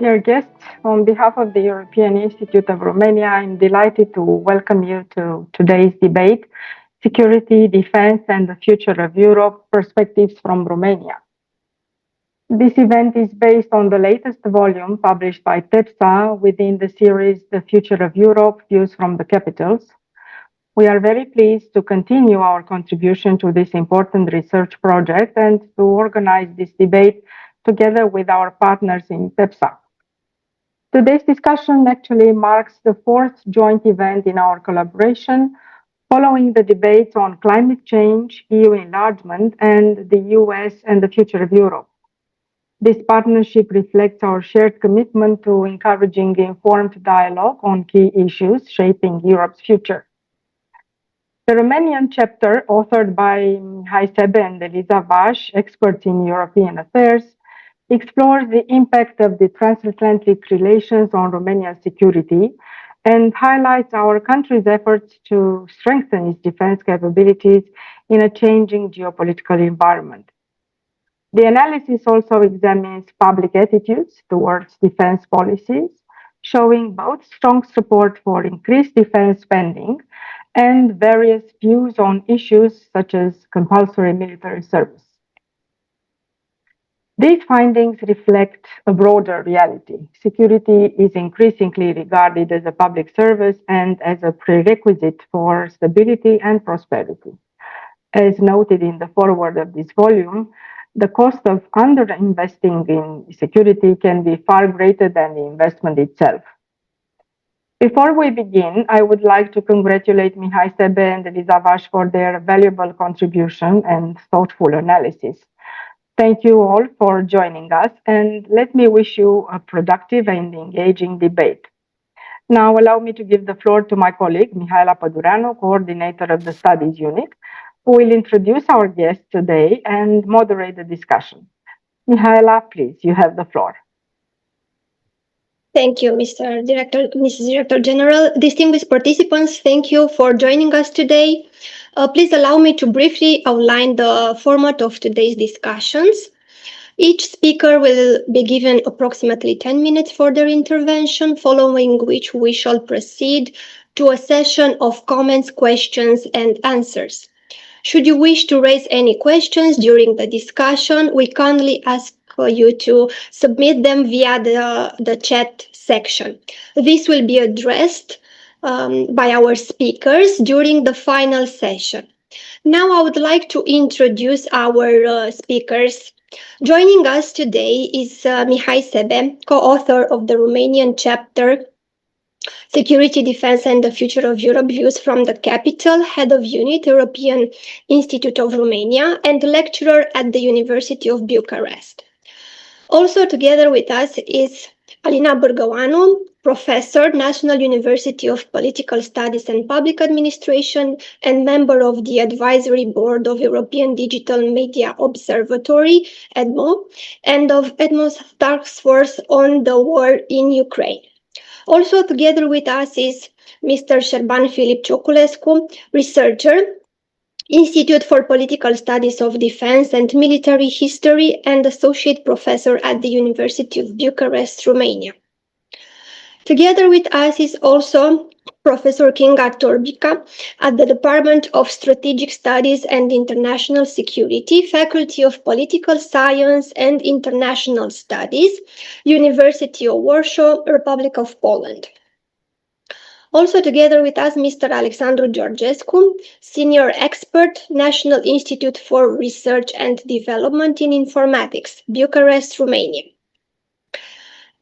Dear guests, on behalf of the European Institute of Romania, I'm delighted to welcome you to today's debate, Security, Defense and the Future of Europe, Perspectives from Romania. This event is based on the latest volume published by TEPSA within the series The Future of Europe, Views from the Capitals. We are very pleased to continue our contribution to this important research project and to organize this debate together with our partners in TEPSA. Today's discussion actually marks the fourth joint event in our collaboration, following the debates on climate change, EU enlargement, and the US and the future of Europe. This partnership reflects our shared commitment to encouraging informed dialogue on key issues shaping Europe's future. The Romanian chapter, authored by Mihai Sebe and Eliza Vaș, experts in European affairs, explores the impact of the transatlantic relations on Romania's security and highlights our country's efforts to strengthen its defense capabilities in a changing geopolitical environment. The analysis also examines public attitudes towards defense policies, showing both strong support for increased defense spending and various views on issues such as compulsory military service. These findings reflect a broader reality. Security is increasingly regarded as a public service and as a prerequisite for stability and prosperity. As noted in the foreword of this volume, the cost of underinvesting in security can be far greater than the investment itself. Before we begin, I would like to congratulate Mihai Sebe and Eliza Vaș for their valuable contribution and thoughtful analysis. Thank you all for joining us, and let me wish you a productive and engaging debate. Now, allow me to give the floor to my colleague, Mihaela Pădureanu, coordinator of the Studies Unit, who will introduce our guests today and moderate the discussion. Mihaela, please, you have the floor. Thank you, Mrs. Director General. Distinguished participants, thank you for joining us today. Please allow me to briefly outline the format of today's discussions. Each speaker will be given approximately 10 minutes for their intervention, following which we shall proceed to a session of comments, questions, and answers. Should you wish to raise any questions during the discussion, we kindly ask you to submit them via the chat section. This will be addressed by our speakers during the final session. Now I would like to introduce our speakers. Joining us today is Mihai Sebe, co-author of the Romanian chapter Security, Defense and the Future of Europe, Views from the Capital, head of unit, European Institute of Romania, and lecturer at the University of Bucharest. Also together with us is Alina Bârgăuanu, professor, National University of Political Studies and Public Administration, and member of the Advisory Board of European Digital Media Observatory, EDMO, and of EDMO's Task Force on the War in Ukraine. Also together with us is Mr. Șerban Filip Cioculescu, researcher, Institute for Political Studies of Defense and Military History, and Associate Professor at the University of Bucharest, Romania. Together with us is also Professor Kinga Torbica at the Department of Strategic Studies and International Security, Faculty of Political Science and International Studies, University of Warsaw, Republic of Poland. Also together with us, Mr. Alexandru Georgescu, Senior Expert, National Institute for Research and Development in Informatics, Bucharest, Romania.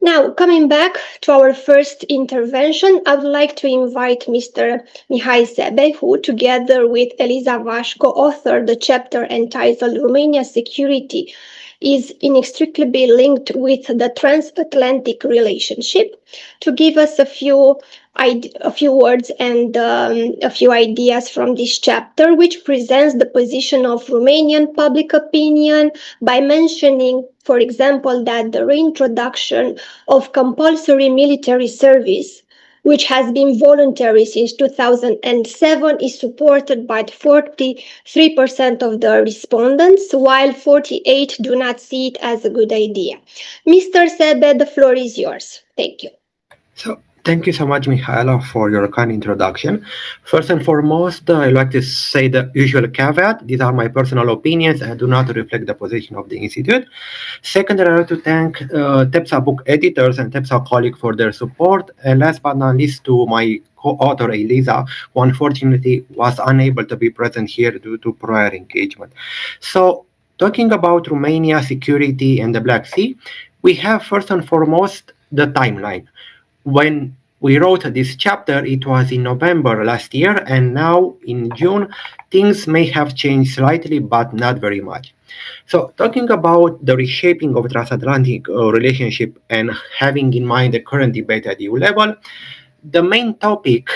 Now, coming back to our first intervention, I would like to invite Mr. Mihai Sebe, who together with Eliza Vaș co-authored the chapter entitled Romania's Security is inextricably linked with the transatlantic relationship, to give us a few words and a few ideas from this chapter, which presents the position of Romanian public opinion by mentioning, for example, that the reintroduction of compulsory military service which has been voluntary since 2007, is supported by 43% of the respondents, while 48 do not see it as a good idea. Mr. Sebe, the floor is yours. Thank you. So, thank you so much, Mihaela, for your kind introduction. First and foremost, I'd like to say the usual caveat. These are my personal opinions and do not reflect the position of the Institute. Second, I'd like to thank TEPSA book editors and TEPSA colleagues for their support. And last but not least, to my co-author, Eliza, who unfortunately was unable to be present here due to prior engagement. So, talking about Romania security and the Black Sea, we have first and foremost the timeline. When we wrote this chapter, it was in November last year, and now in June, things may have changed slightly, but not very much. So, talking about the reshaping of transatlantic relationship and having in mind the current debate at EU level, the main topic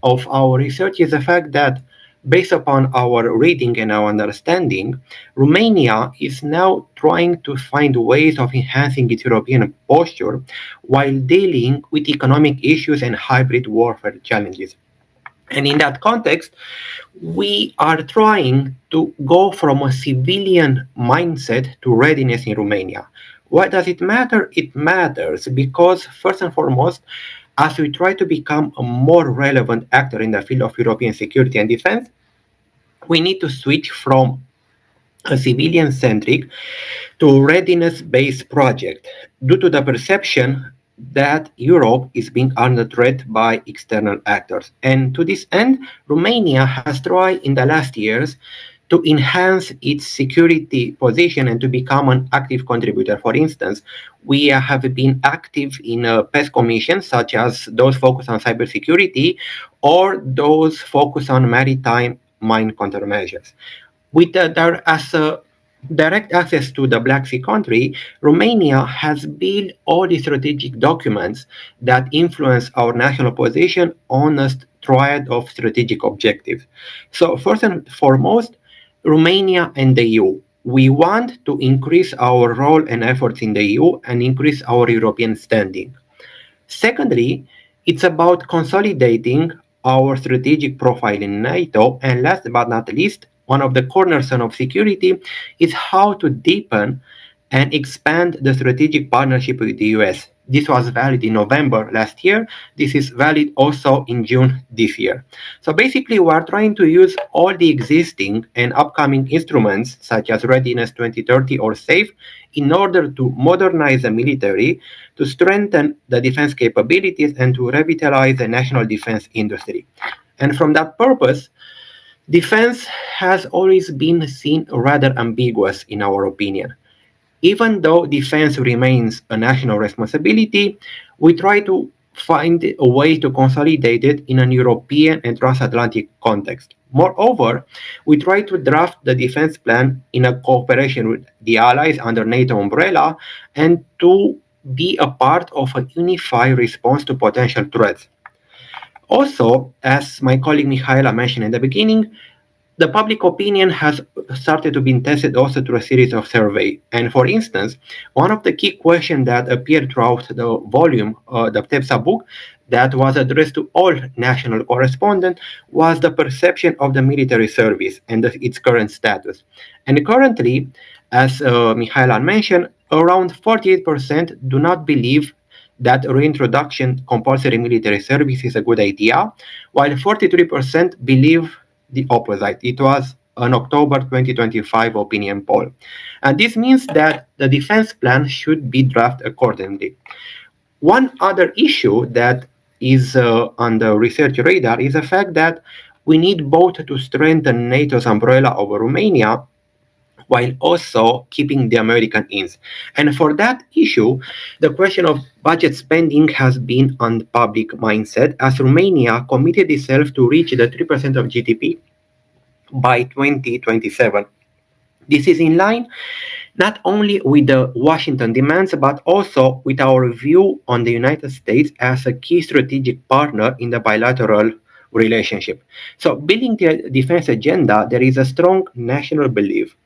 of our research is the fact that, based upon our reading and our understanding, Romania is now trying to find ways of enhancing its European posture while dealing with economic issues and hybrid warfare challenges. And in that context, we are trying to go from a civilian mindset to readiness in Romania. Why does it matter? It matters because, first and foremost, as we try to become a more relevant actor in the field of European security and defense, we need to switch from a civilian-centric to readiness-based project due to the perception that Europe is being under threat by external actors. And to this end, Romania has tried in the last years to enhance its security position and to become an active contributor. For instance, we have been active in PES commissions, such as those focused on cybersecurity or those focused on maritime mine countermeasures. With as a direct access to the Black Sea country, Romania has built all the strategic documents that influence our national position on a triad of strategic objectives. So first and foremost, Romania and the EU. We want to increase our role and efforts in the EU and increase our European standing. Secondly, it's about consolidating our strategic profile in NATO. And last but not least, one of the cornerstones of security is how to deepen and expand the strategic partnership with the US. This was valid in November last year. This is valid also in June this year. So basically, we are trying to use all the existing and upcoming instruments, such as Readiness 2030 or SAFE, in order to modernize the military, to strengthen the defense capabilities, and to revitalize the national defense industry. And from that purpose, defense has always been seen rather ambiguous in our opinion. Even though defense remains a national responsibility, we try to find a way to consolidate it in an European and transatlantic context. Moreover, we try to draft the defense plan in a cooperation with the allies under NATO umbrella and to be a part of a unified response to potential threats. Also, as my colleague Mihaela mentioned in the beginning, the public opinion has started to be tested also through a series of surveys. And for instance, one of the key questions that appeared throughout the volume, the TEPSA book, that was addressed to all national correspondents was the perception of the military service and its current status. And currently, as Mihaela mentioned, around 48% do not believe that reintroduction compulsory military service is a good idea, while 43% believe the opposite. It was an October 2025 opinion poll. And this means that the defense plan should be drafted accordingly. One other issue that is on the research radar is the fact that we need both to strengthen NATO's umbrella over Romania while also keeping the American ins. And for that issue, the question of budget spending has been on the public mindset as Romania committed itself to reach the 3% of GDP by 2027. This is in line not only with the Washington demands, but also with our view on the United States as a key strategic partner in the bilateral relationship. So, building the defense agenda, there is a strong national belief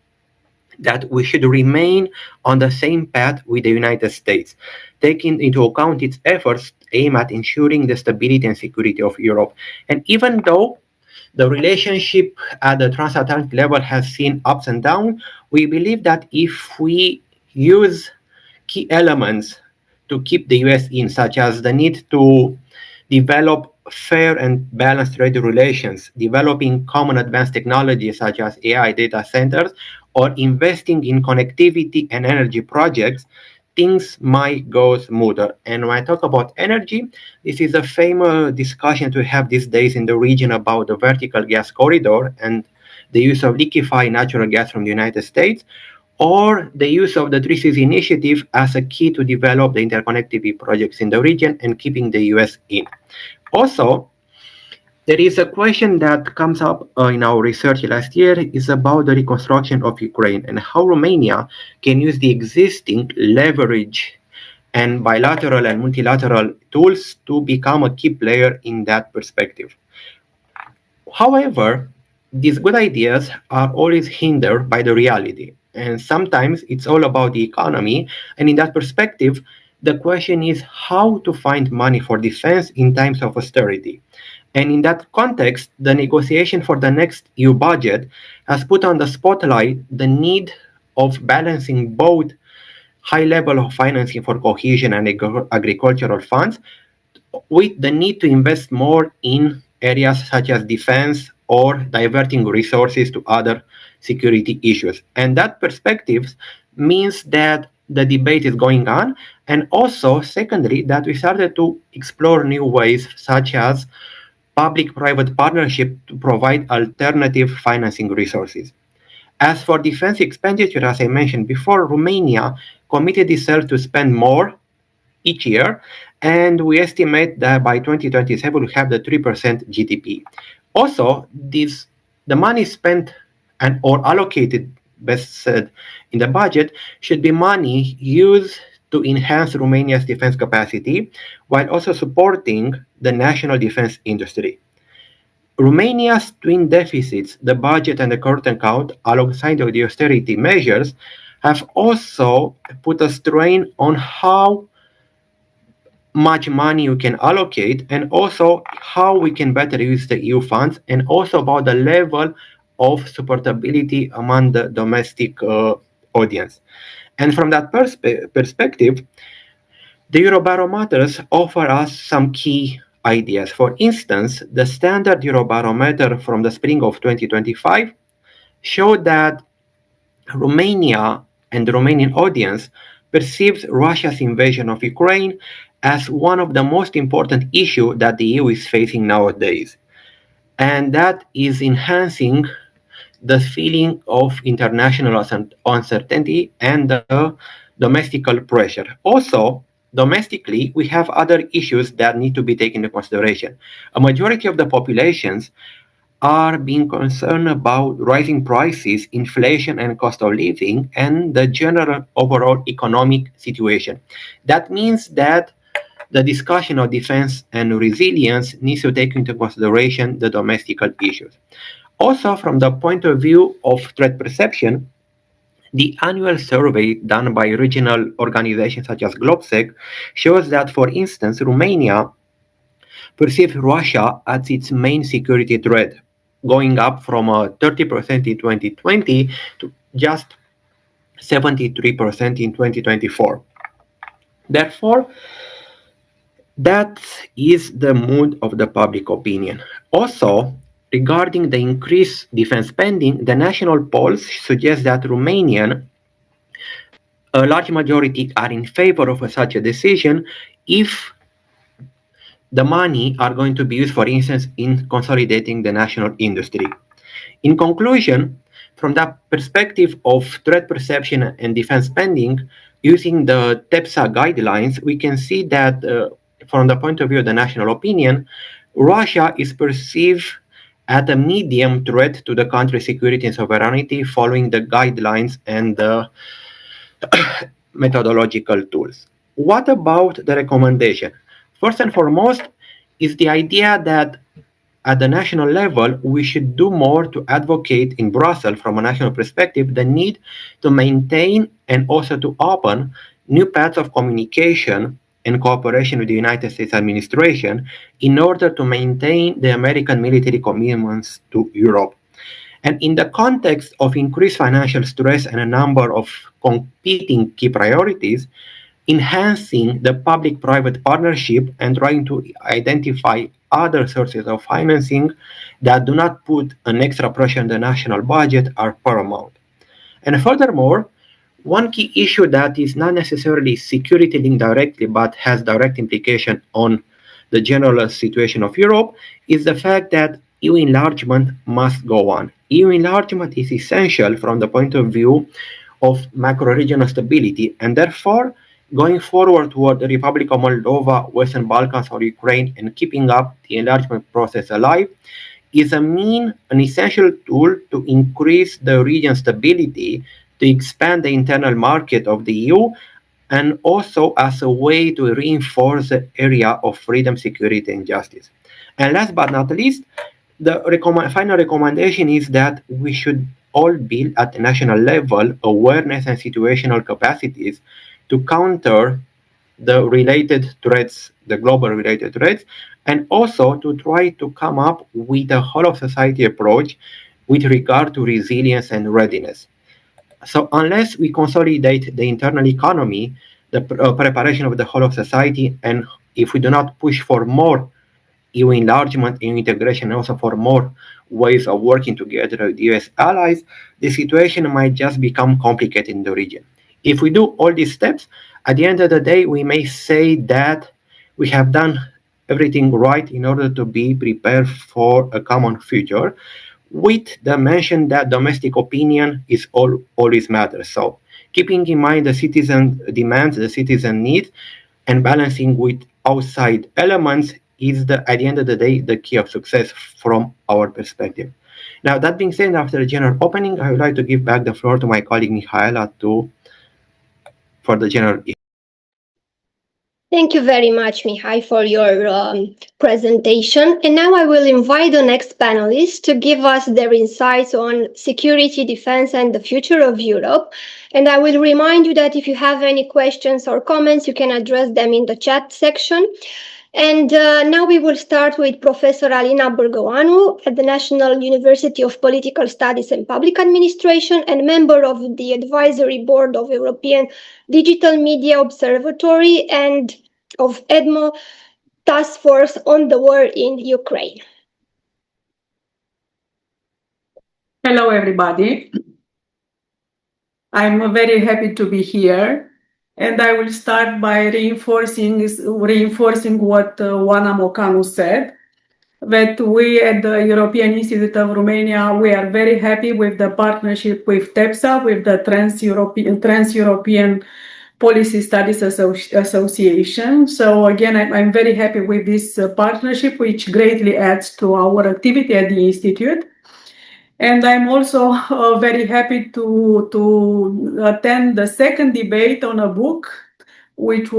that we should remain on the same path with the United States, taking into account its efforts aim at ensuring the stability and security of Europe. And even though the relationship at the transatlantic level has seen ups and downs, we believe that if we use key elements to keep the US in, such as the need to develop fair and balanced trade relations, developing common advanced technologies such as AI data centers, or investing in connectivity and energy projects, things might go smoother. And when I talk about energy, this is a famous discussion to have these days in the region about the vertical gas corridor and the use of liquefied natural gas from the United States, or the use of the Three Seas Initiative as a key to develop the interconnectivity projects in the region and keeping the US in. Also, there is a question that comes up in our research last year is about the reconstruction of Ukraine and how Romania can use the existing leverage and bilateral and multilateral tools to become a key player in that perspective. However, these good ideas are always hindered by the reality, and sometimes it's all about the economy. And in that perspective, the question is how to find money for defense in times of austerity. And in that context, the negotiation for the next EU budget has put on the spotlight the need of balancing both high level of financing for cohesion and agricultural funds with the need to invest more in areas such as defense or diverting resources to other security issues. And that perspective means that the debate is going on, and also, secondly, that we started to explore new ways such as public-private partnership to provide alternative financing resources. As for defense expenditure, as I mentioned before, Romania committed itself to spend more each year, and we estimate that by 2027 we have the 3% GDP. Also, the money spent and or allocated, best said, in the budget should be money used to enhance Romania's defense capacity while also supporting the national defense industry. Romania's twin deficits, the budget and the current account, alongside of the austerity measures, have also put a strain on how much money you can allocate and also how we can better use the EU funds, and also about the level of supportability among the domestic audience. And from that perspective, the Eurobarometers offer us some key ideas. For instance, the standard Eurobarometer from the spring of 2025 showed that Romania and the Romanian audience perceives Russia's invasion of Ukraine as one of the most important issues that the EU is facing nowadays. And that is enhancing the feeling of international uncertainty and the domestical pressure. Also, domestically, we have other issues that need to be taken into consideration. A majority of the populations are being concerned about rising prices, inflation, and cost of living, and the general overall economic situation. That means that the discussion of defense and resilience needs to take into consideration the domestical issues. Also, from the point of view of threat perception, the annual survey done by regional organizations such as Globsec shows that, for instance, Romania perceives Russia as its main security threat, going up from 30% in 2020 to just 73% in 2024. Therefore, that is the mood of the public opinion. Also, regarding the increased defense spending, the national polls suggest that a large majority are in favor of such a decision if the money are going to be used, for instance, in consolidating the national industry. In conclusion, from that perspective of threat perception and defense spending, using the TEPSA guidelines, we can see that from the point of view of the national opinion, Russia is perceived as a medium threat to the country's security and sovereignty following the guidelines and the methodological tools. What about the recommendation? First and foremost is the idea that at the national level, we should do more to advocate in Brussels from a national perspective the need to maintain and also to open new paths of communication and cooperation with the United States administration in order to maintain the American military commitments to Europe. And in the context of increased financial stress and a number of competing key priorities, enhancing the public-private partnership and trying to identify other sources of financing that do not put an extra pressure on the national budget are paramount. And furthermore, one key issue that is not necessarily security linked directly but has direct implication on the general situation of Europe is the fact that EU enlargement must go on. EU enlargement is essential from the point of view of macro-regional stability, and therefore going forward toward the Republic of Moldova, Western Balkans, or Ukraine, and keeping up the enlargement process alive is an essential tool to increase the region's stability, to expand the internal market of the EU, and also as a way to reinforce the area of freedom, security, and justice. And last but not least, the final recommendation is that we should all build at the national level awareness and situational capacities to counter the related threats, the global related threats, and also to try to come up with a whole of society approach with regard to resilience and readiness. So unless we consolidate the internal economy, the preparation of the whole of society, and if we do not push for more EU enlargement, EU integration, and also for more ways of working together with US allies, the situation might just become complicated in the region. If we do all these steps, at the end of the day, we may say that we have done everything right in order to be prepared for a common future, with the mention that domestic opinion is always matters. So keeping in mind the citizen demands, the citizen needs, and balancing with outside elements is at the end of the day, the key of success from our perspective. Now, that being said, after the general opening, I would like to give back the floor to my colleague Mihaela for the general. Thank you very much, Mihai, for your presentation. And now I will invite the next panelists to give us their insights on security, defense, and the future of Europe. And I will remind you that if you have any questions or comments, you can address them in the chat section. And now we will start with Professor Alina Bârgăuanu at the National University of Political Studies and Public Administration and member of the Advisory Board of European Digital Media Observatory and of EDMO Task Force on the War in Ukraine. Hello, everybody. I'm very happy to be here. And I will start by reinforcing what Oana-Mihaela Mocanu said, that we at the European Institute of Romania, we are very happy with the partnership with TEPSA, with the Trans-European Policy Studies Association. So again, I'm very happy with this partnership, which greatly adds to our activity at the Institute. And I'm also very happy to attend the second debate on a book, which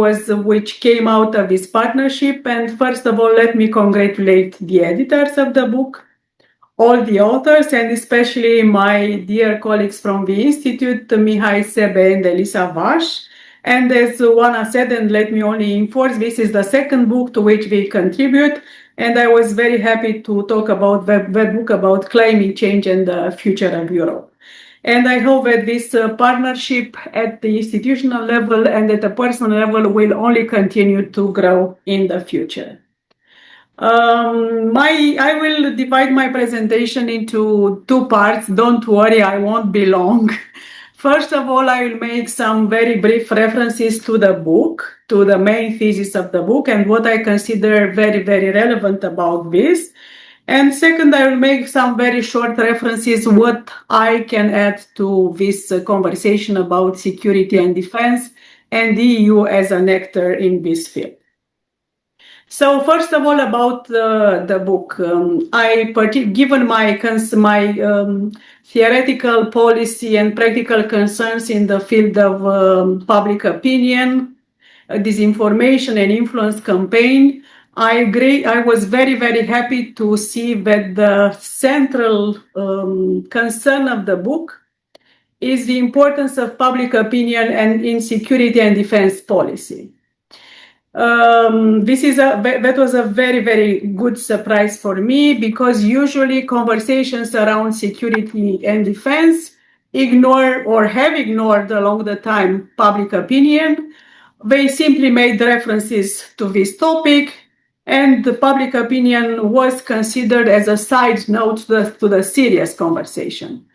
came out of this partnership. And first of all, let me congratulate the editors of the book, all the authors, and especially my dear colleagues from the Institute, Mihai Sebe and Elisa Vash. And as Oana said, and let me only enforce, this is the second book to which we contribute. And I was very happy to talk about that book about climate change and the future of Europe. And I hope that this partnership at the institutional level and at a personal level will only continue to grow in the future. I will divide my presentation into two parts. Don't worry, I won't be long. First of all, I will make some very brief references to the book, to the main thesis of the book, and what I consider very, very relevant about this. And second, I will make some very short references, what I can add to this conversation about security and defense and the EU as an actor in this field. So first of all, about the book, given my theoretical policy and practical concerns in the field of public opinion, disinformation and influence campaign, I was very, very happy to see that the central concern of the book is the importance of public opinion and in security and defense policy. That was a very, very good surprise for me, because usually conversations around security and defense ignore or have ignored along the time public opinion. They simply made references to this topic, and the public opinion was considered as a side note to the serious conversation.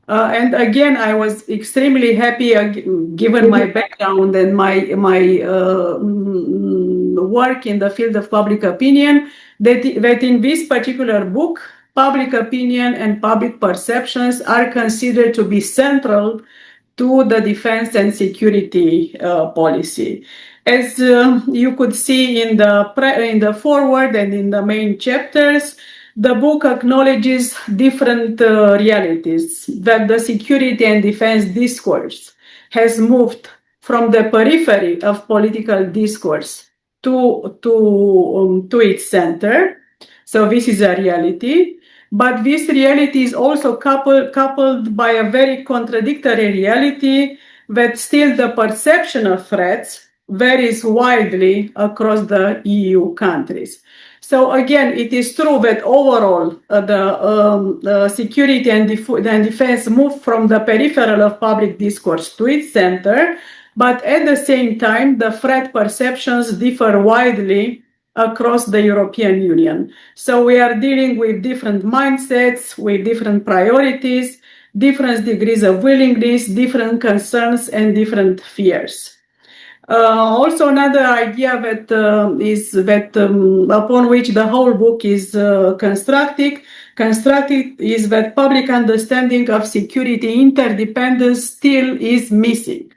And again, I was extremely happy, given my background and my work in the field of public opinion, that in this particular book, public opinion and public perceptions are considered to be central to the defense and security policy. As you could see in the foreword and in the main chapters, the book acknowledges different realities, that the security and defense discourse has moved from the periphery of political discourse to its center. So this is a reality. But this reality is also coupled by a very contradictory reality, that still the perception of threats varies widely across the EU countries. So again, it is true that overall the security and defense moved from the peripheral of public discourse to its center, but at the same time, the threat perceptions differ widely across the European Union. So we are dealing with different mindsets, with different priorities, different degrees of willingness, different concerns, and different fears. Also, another idea upon which the whole book is constructed is that public understanding of security interdependence still is missing.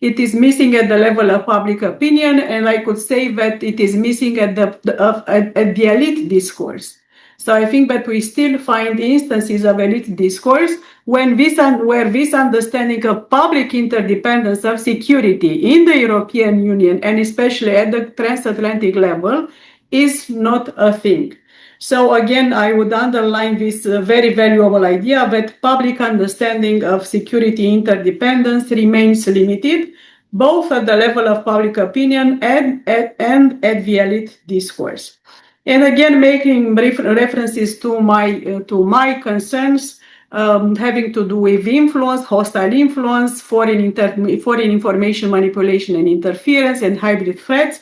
It is missing at the level of public opinion, and I could say that it is missing at the elite discourse. So I think that we still find instances of elite discourse where this understanding of public interdependence of security in the European Union, and especially at the transatlantic level, is not a thing. So again, I would underline this very valuable idea that public understanding of security interdependence remains limited, both at the level of public opinion and at the elite discourse. And again, making references to my concerns having to do with influence, hostile influence, foreign information manipulation and interference, and hybrid threats.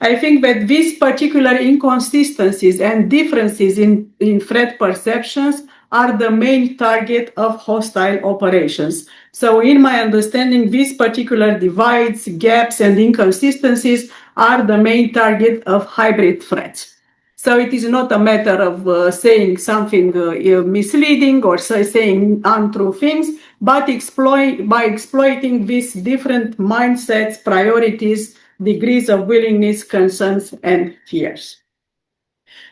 I think that these particular inconsistencies and differences in threat perceptions are the main target of hostile operations. So in my understanding, these particular divides, gaps, and inconsistencies are the main target of hybrid threats. So it is not a matter of saying something misleading or saying untrue things, but by exploiting these different mindsets, priorities, degrees of willingness, concerns, and fears.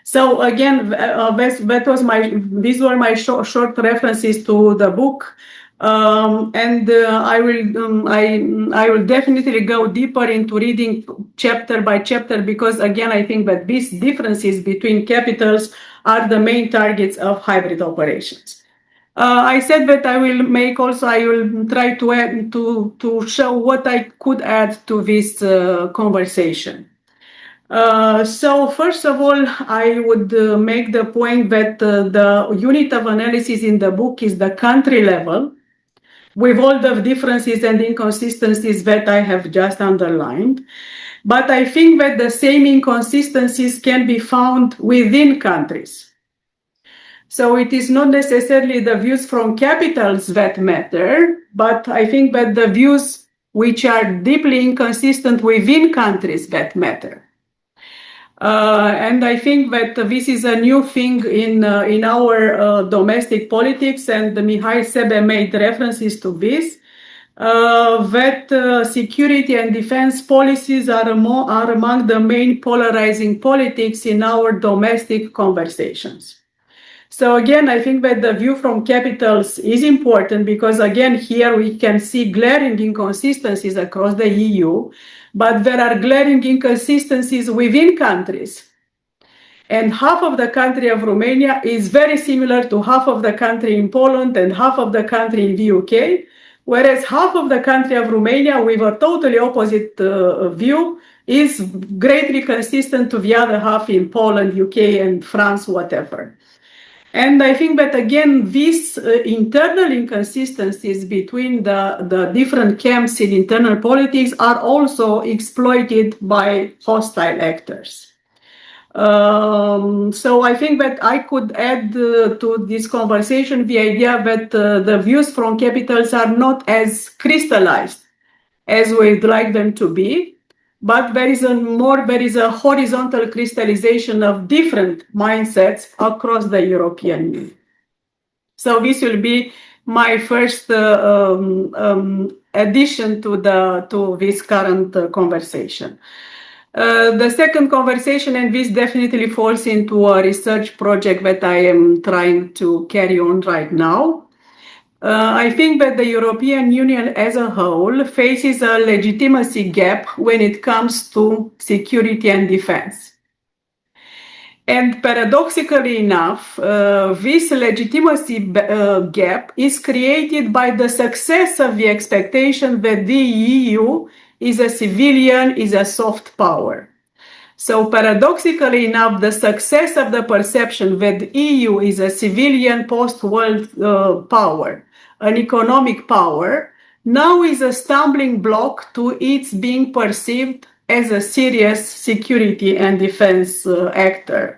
So again, these were my short references to the book, and I will definitely go deeper into reading chapter by chapter, because again, I think that these differences between capitals are the main targets of hybrid operations. I said that I will try to add to show what I could add to this conversation. So first of all, I would make the point that the unit of analysis in the book is the country level, with all the differences and inconsistencies that I have just underlined. But I think that the same inconsistencies can be found within countries. So it is not necessarily the views from capitals that matter, but I think that the views which are deeply inconsistent within countries that matter. And I think that this is a new thing in our domestic politics, and Mihai Sebe made references to this, that security and defense policies are among the main polarizing politics in our domestic conversations. So again, I think that the view from capitals is important, because again, here we can see glaring inconsistencies across the EU, but there are glaring inconsistencies within countries. And half of the country of Romania is very similar to half of the country in Poland and half of the country in the UK, whereas half of the country of Romania, with a totally opposite view, is greatly consistent to the other half in Poland, UK, and France, whatever. And I think that, again, these internal inconsistencies between the different camps in internal politics are also exploited by hostile actors. So I think that I could add to this conversation the idea that the views from capitals are not as crystallized as we'd like them to be, but there is a horizontal crystallization of different mindsets across the European Union. So this will be my first addition to this current conversation. The second conversation, and this definitely falls into a research project that I am trying to carry on right now. I think that the European Union as a whole faces a legitimacy gap when it comes to security and defense. And paradoxically enough, this legitimacy gap is created by the success of the expectation that the EU is a civilian, is a soft power. So paradoxically enough, the success of the perception that the EU is a civilian post-world power, an economic power, now is a stumbling block to its being perceived as a serious security and defense actor.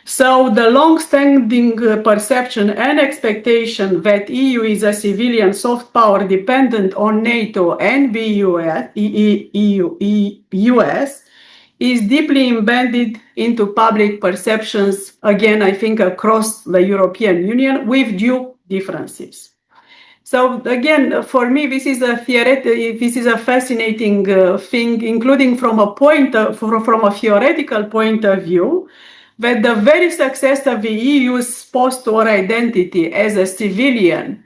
So the long-standing perception and expectation that EU is a civilian soft power dependent on NATO and the US is deeply embedded into public perceptions, again, I think, across the European Union with due differences. So again, for me, this is a fascinating thing, including from a theoretical point of view, that the very success of the EU's post-war identity as a civilian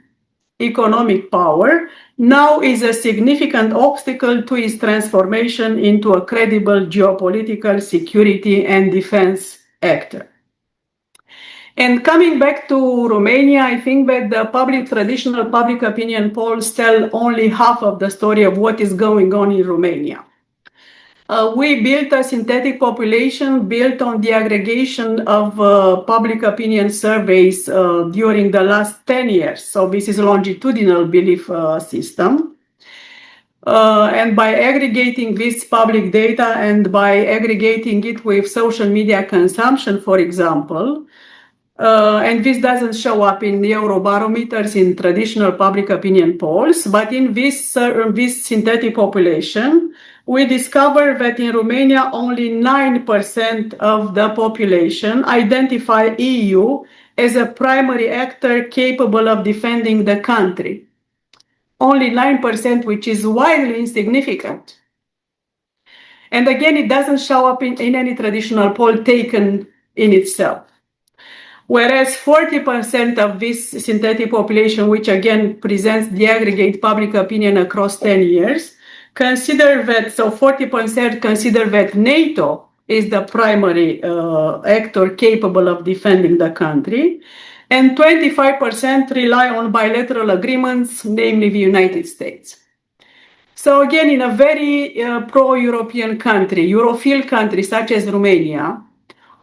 economic power now is a significant obstacle to its transformation into a credible geopolitical security and defense actor. And coming back to Romania, I think that the traditional public opinion polls tell only half of the story of what is going on in Romania. We built a synthetic population built on the aggregation of public opinion surveys during the last 10 years. So this is a longitudinal belief system. And by aggregating this public data and by aggregating it with social media consumption, for example, and this doesn't show up in the Eurobarometers in traditional public opinion polls, but in this synthetic population, we discovered that in Romania, only 9% of the population identify EU as a primary actor capable of defending the country. Only 9%, which is widely insignificant. And again, it doesn't show up in any traditional poll taken in itself. Whereas 40% of this synthetic population, which again presents the aggregate public opinion across 10 years, consider that 40% consider that NATO is the primary actor capable of defending the country, and 25% rely on bilateral agreements, namely the United States. So again, in a very pro-European country, Europhile country such as Romania,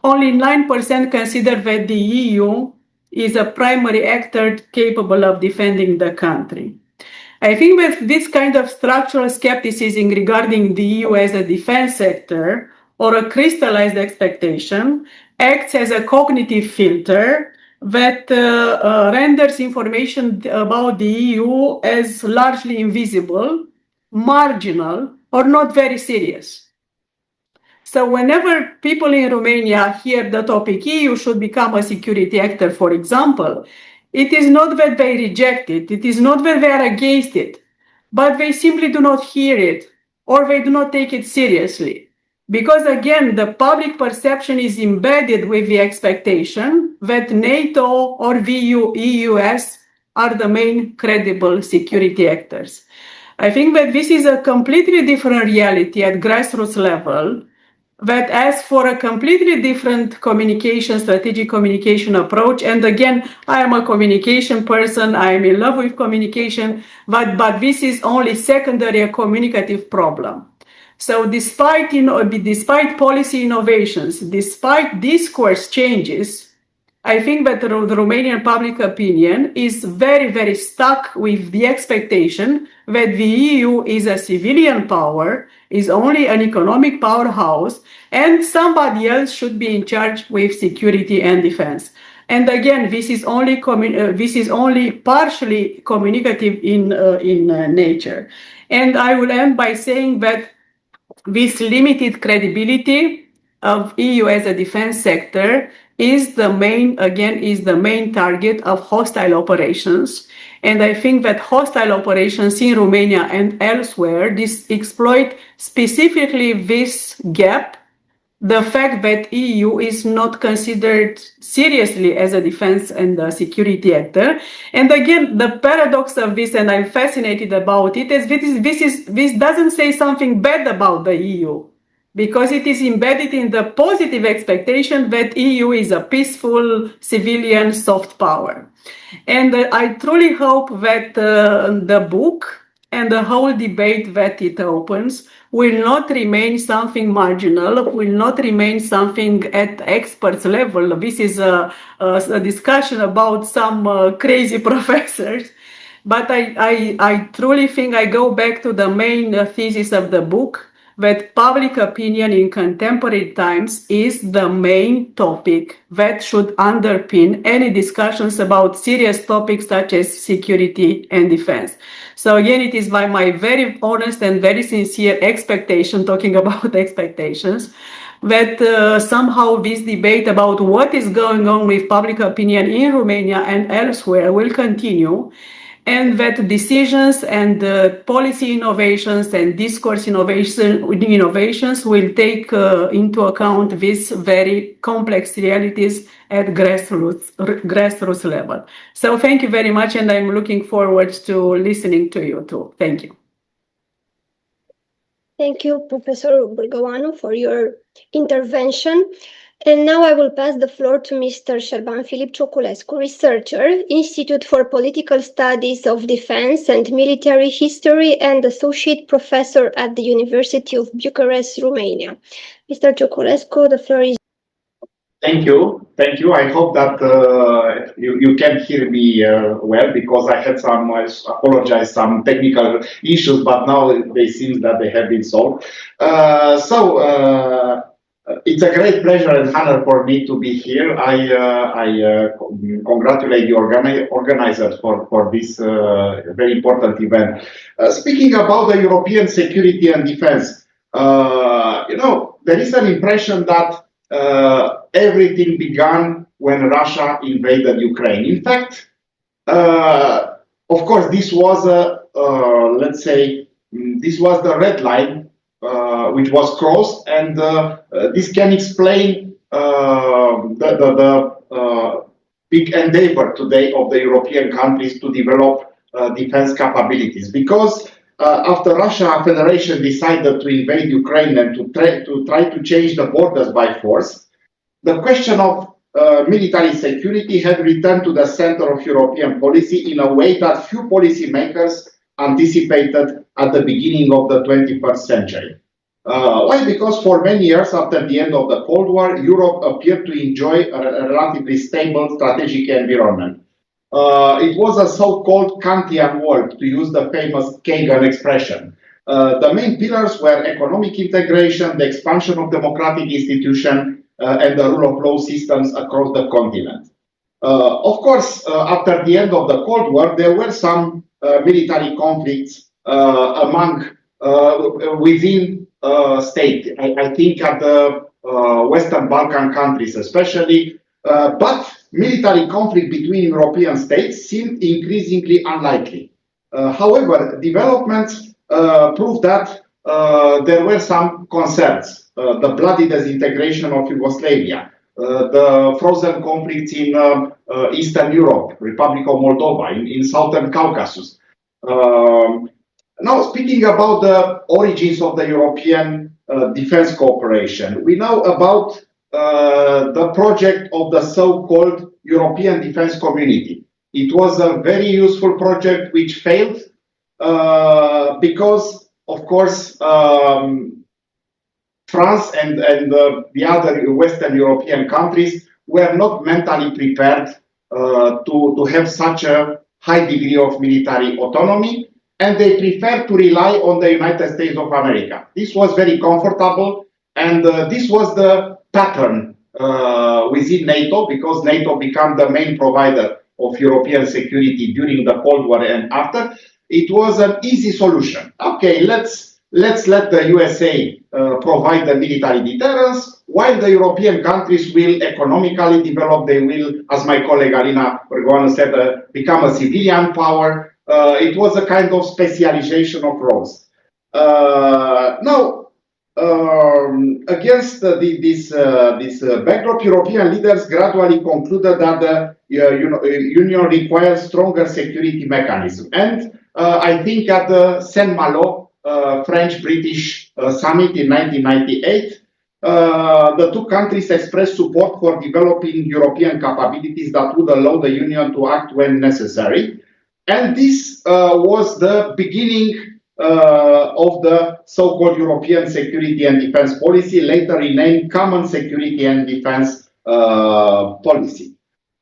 only 9% consider that the EU is a primary actor capable of defending the country. I think that this kind of structural skepticism regarding the EU as a defense sector or a crystallized expectation acts as a cognitive filter that renders information about the EU as largely invisible, marginal, or not very serious. So whenever people in Romania hear the topic EU should become a security actor, for example, it is not that they reject it, it is not that they are against it, but they simply do not hear it or they do not take it seriously. Because again, the public perception is embedded with the expectation that NATO or the EU-US are the main credible security actors. I think that this is a completely different reality at grassroots level that asks for a completely different strategic communication approach. And again, I am a communication person. I am in love with communication, but this is only secondary a communicative problem. So despite policy innovations, despite discourse changes, I think that the Romanian public opinion is very, very stuck with the expectation that the EU is a civilian power, is only an economic powerhouse, and somebody else should be in charge with security and defense. And again, this is only partially communicative in nature. And I will end by saying that this limited credibility of EU as a defense sector is the main target of hostile operations. And I think that hostile operations in Romania and elsewhere exploit specifically this gap, the fact that EU is not considered seriously as a defense and a security actor. And again, the paradox of this, and I'm fascinated about it, is this doesn't say something bad about the EU, because it is embedded in the positive expectation that EU is a peaceful, civilian, soft power. And I truly hope that the book and the whole debate that it opens will not remain something marginal, will not remain something at experts level. This is a discussion about some crazy professors. But I truly think I go back to the main thesis of the book, that public opinion in contemporary times is the main topic that should underpin any discussions about serious topics such as security and defense. So again, it is by my very honest and very sincere expectation, talking about expectations, that somehow this debate about what is going on with public opinion in Romania and elsewhere will continue, and that decisions and policy innovations and discourse innovations will take into account these very complex realities at grassroots level. So thank you very much, and I'm looking forward to listening to you too. Thank you. Thank you, Professor Bârgăuanu, for your intervention. And now I will pass the floor to Mr. Șerban Filip Cioculescu, researcher, Institute for Political Studies of Defense and Military History, and associate professor at the University of Bucharest, Romania. Mr. Cioculescu, the floor is. Thank you. Thank you. I hope that you can hear me well, because I had some technical issues, but now they seem that they have been solved. It's a great pleasure and honor for me to be here. I congratulate the organizers for this very important event. Speaking about the European security and defense, there is an impression that everything began when Russia invaded Ukraine. In fact, of course, this was this was the red line which was crossed, and this can explain the big endeavor today of the European countries to develop defense capabilities. Because after Russia Federation decided to invade Ukraine and to try to change the borders by force, the question of military security had returned to the center of European policy in a way that few policymakers anticipated at the beginning of the 21st century. Why? Because for many years after the end of the Cold War, Europe appeared to enjoy a relatively stable strategic environment. It was a so-called Kantian world, to use the famous Kagan expression. The main pillars were economic integration, the expansion of democratic institutions, and the rule of law systems across the continent. Of course, after the end of the Cold War, there were some military conflicts within state. I think at the Western Balkan countries especially, but military conflict between European states seemed increasingly unlikely. However, developments proved that there were some concerns. The bloody disintegration of Yugoslavia, the frozen conflicts in Eastern Europe, Republic of Moldova, in Southern Caucasus. Now, speaking about the origins of the European defense cooperation. We know about the project of the so-called European Defense Community. It was a very useful project which failed because, of course, France and the other Western European countries were not mentally prepared to have such a high degree of military autonomy, and they preferred to rely on the United States of America. This was very comfortable, and this was the pattern within NATO, because NATO became the main provider of European security during the Cold War and after. It was an easy solution. Okay, let's let the USA provide the military deterrence, while the European countries will economically develop. They will, as my colleague Alina Bergoanu said, become a civilian power. It was a kind of specialization of roles. Now, against this backdrop, European leaders gradually concluded that the Union requires stronger security mechanism. And I think at the Saint-Malo French-British summit in 1998, the two countries expressed support for developing European capabilities that would allow the Union to act when necessary. And this was the beginning of the so-called European Security and Defense Policy, later renamed Common Security and Defense Policy.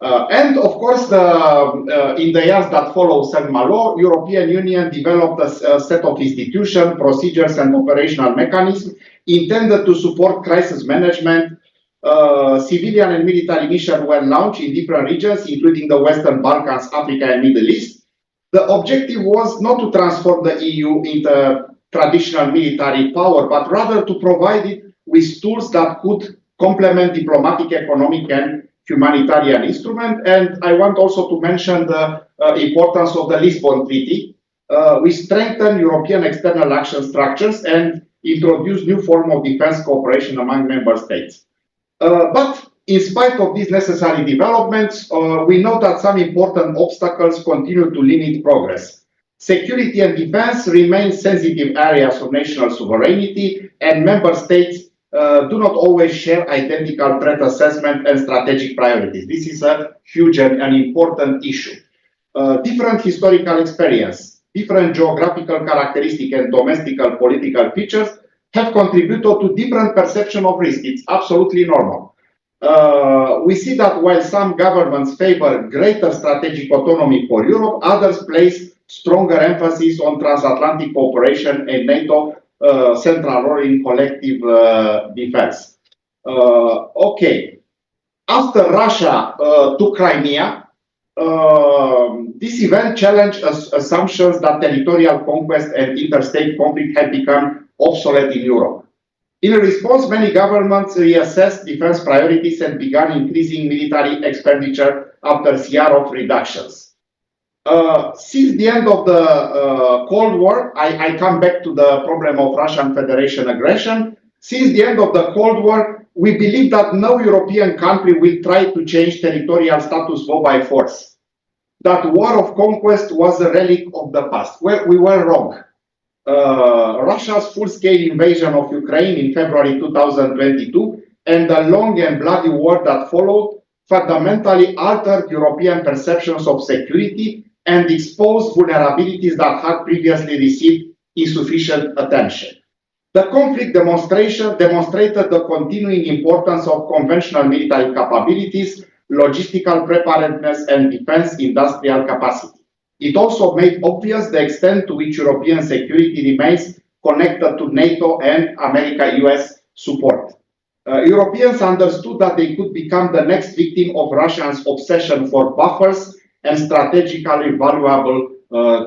And of course, in the years that follow Saint-Malo, European Union developed a set of institutions, procedures, and operational mechanisms intended to support crisis management. Civilian and military missions were launched in different regions, including the Western Balkans, Africa, and Middle East. The objective was not to transform the EU into traditional military power, but rather to provide it with tools that could complement diplomatic, economic, and humanitarian instrument. And I want also to mention the importance of the Lisbon Treaty. We strengthened European external action structures and introduced new form of defense cooperation among member states. But in spite of these necessary developments, we know that some important obstacles continue to limit progress. Security and defense remain sensitive areas of national sovereignty, and member states do not always share identical threat assessment and strategic priorities. This is a huge and an important issue. Different historical experience, different geographical characteristics, and domestic political features have contributed to different perception of risk. It's absolutely normal. We see that while some governments favor greater strategic autonomy for Europe, others place stronger emphasis on transatlantic cooperation and NATO central role in collective defense. Okay. After Russia took Crimea, this event challenged assumptions that territorial conquest and interstate conflict had become obsolete in Europe. In response, many governments reassessed defense priorities and began increasing military expenditure after a year of reductions. Since the end of the Cold War, I come back to the problem of Russian Federation aggression. Since the end of the Cold War, we believe that no European country will try to change territorial status quo by force. That war of conquest was a relic of the past. Well, we were wrong. Russia's full-scale invasion of Ukraine in February 2022 and the long and bloody war that followed fundamentally altered European perceptions of security and exposed vulnerabilities that had previously received insufficient attention. The conflict demonstrated the continuing importance of conventional military capabilities, logistical preparedness, and defense industrial capacity. It also made obvious the extent to which European security remains connected to NATO and America-US support. Europeans understood that they could become the next victim of Russia's obsession for buffers and strategically valuable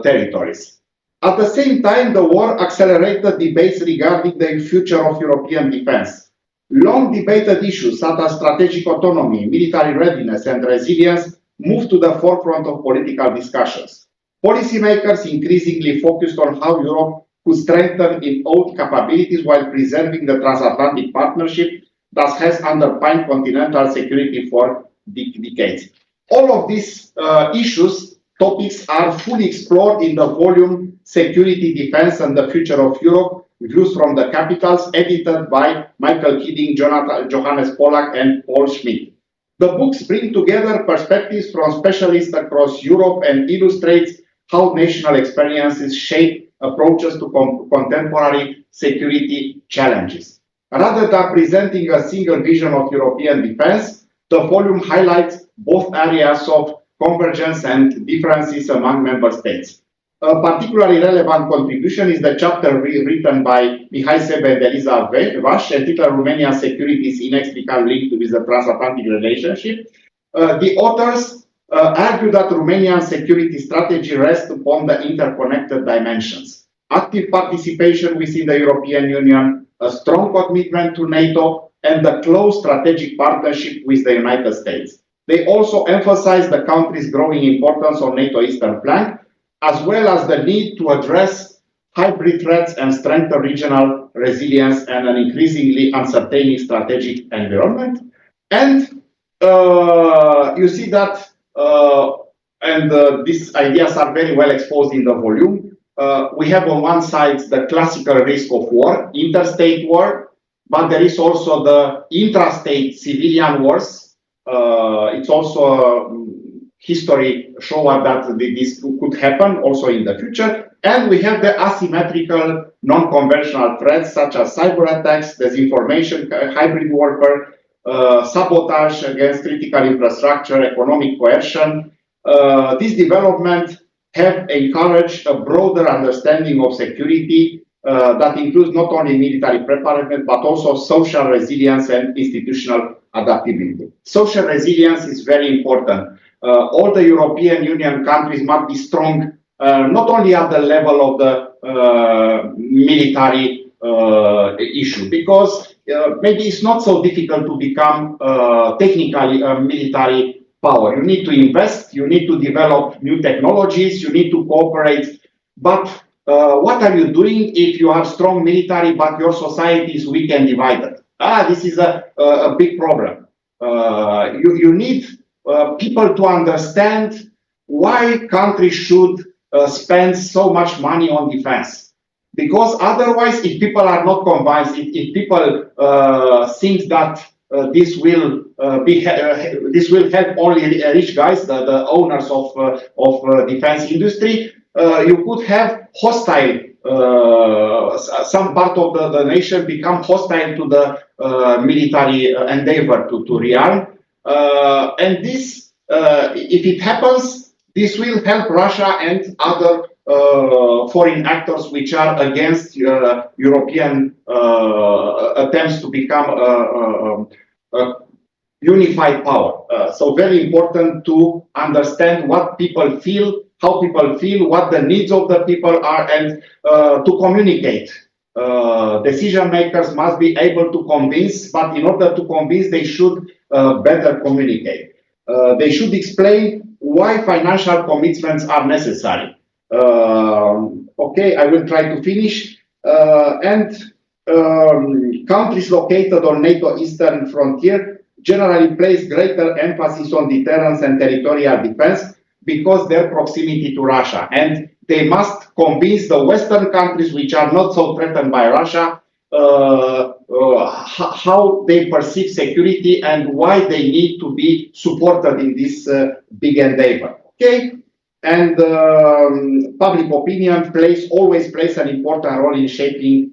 territories. At the same time, the war accelerated debates regarding the future of European defense. Long debated issues such as strategic autonomy, military readiness, and resilience moved to the forefront of political discussions. Policymakers increasingly focused on how Europe could strengthen its own capabilities while preserving the transatlantic partnership that has underpinned continental security for decades. All of these topics are fully explored in the volume Security, Defense, and the Future of Europe, Views from the Capitals, edited by Michael Kidding, Johannes Pollack, and Paul Schmidt. The books bring together perspectives from specialists across Europe and illustrates how national experiences shape approaches to contemporary security challenges. Rather than presenting a single vision of European defense, the volume highlights both areas of convergence and differences among member states. A particularly relevant contribution is the chapter written by Mihai Sebe and Eliza Vaș, entitled Romania's security is inextricably linked with the transatlantic relationship. The authors argue that Romanian security strategy rests upon the interconnected dimensions. Active participation within the European Union, a strong commitment to NATO, and a close strategic partnership with the United States. They also emphasize the country's growing importance on NATO Eastern flank, as well as the need to address hybrid threats and strengthen regional resilience and an increasingly uncertain strategic environment. And you see that, these ideas are very well exposed in the volume. We have on one side the classical risk of war, interstate war, but there is also the intrastate civilian wars. It's also history show us that this could happen also in the future. And we have the asymmetrical, non-conventional threats such as cyber attacks, disinformation, hybrid warfare, sabotage against critical infrastructure, economic coercion. These developments have encouraged a broader understanding of security that includes not only military preparedness, but also social resilience and institutional adaptability. Social resilience is very important. All the European Union countries must be strong, not only at the level of the military issue, because maybe it's not so difficult to become technically a military power. You need to invest, you need to develop new technologies, you need to cooperate. But what are you doing if you are strong military, but your society is weak and divided? This is a big problem. You need people to understand why countries should spend so much money on defense. Because otherwise, if people are not convinced, if people think that this will help only rich guys, the owners of defense industry, you could have hostile. Some part of the nation become hostile to the military endeavor to rearm. And this, if it happens, this will help Russia and other foreign actors which are against European attempts to become a unified power. So very important to understand what people feel, how people feel, what the needs of the people are, and to communicate. Decision makers must be able to convince, but in order to convince, they should better communicate. They should explain why financial commitments are necessary. Okay, I will try to finish. Countries located on NATO eastern frontier generally place greater emphasis on deterrence and territorial defense because their proximity to Russia. And they must convince the Western countries which are not so threatened by Russia how they perceive security and why they need to be supported in this big endeavor. Okay, and public opinion always plays an important role in shaping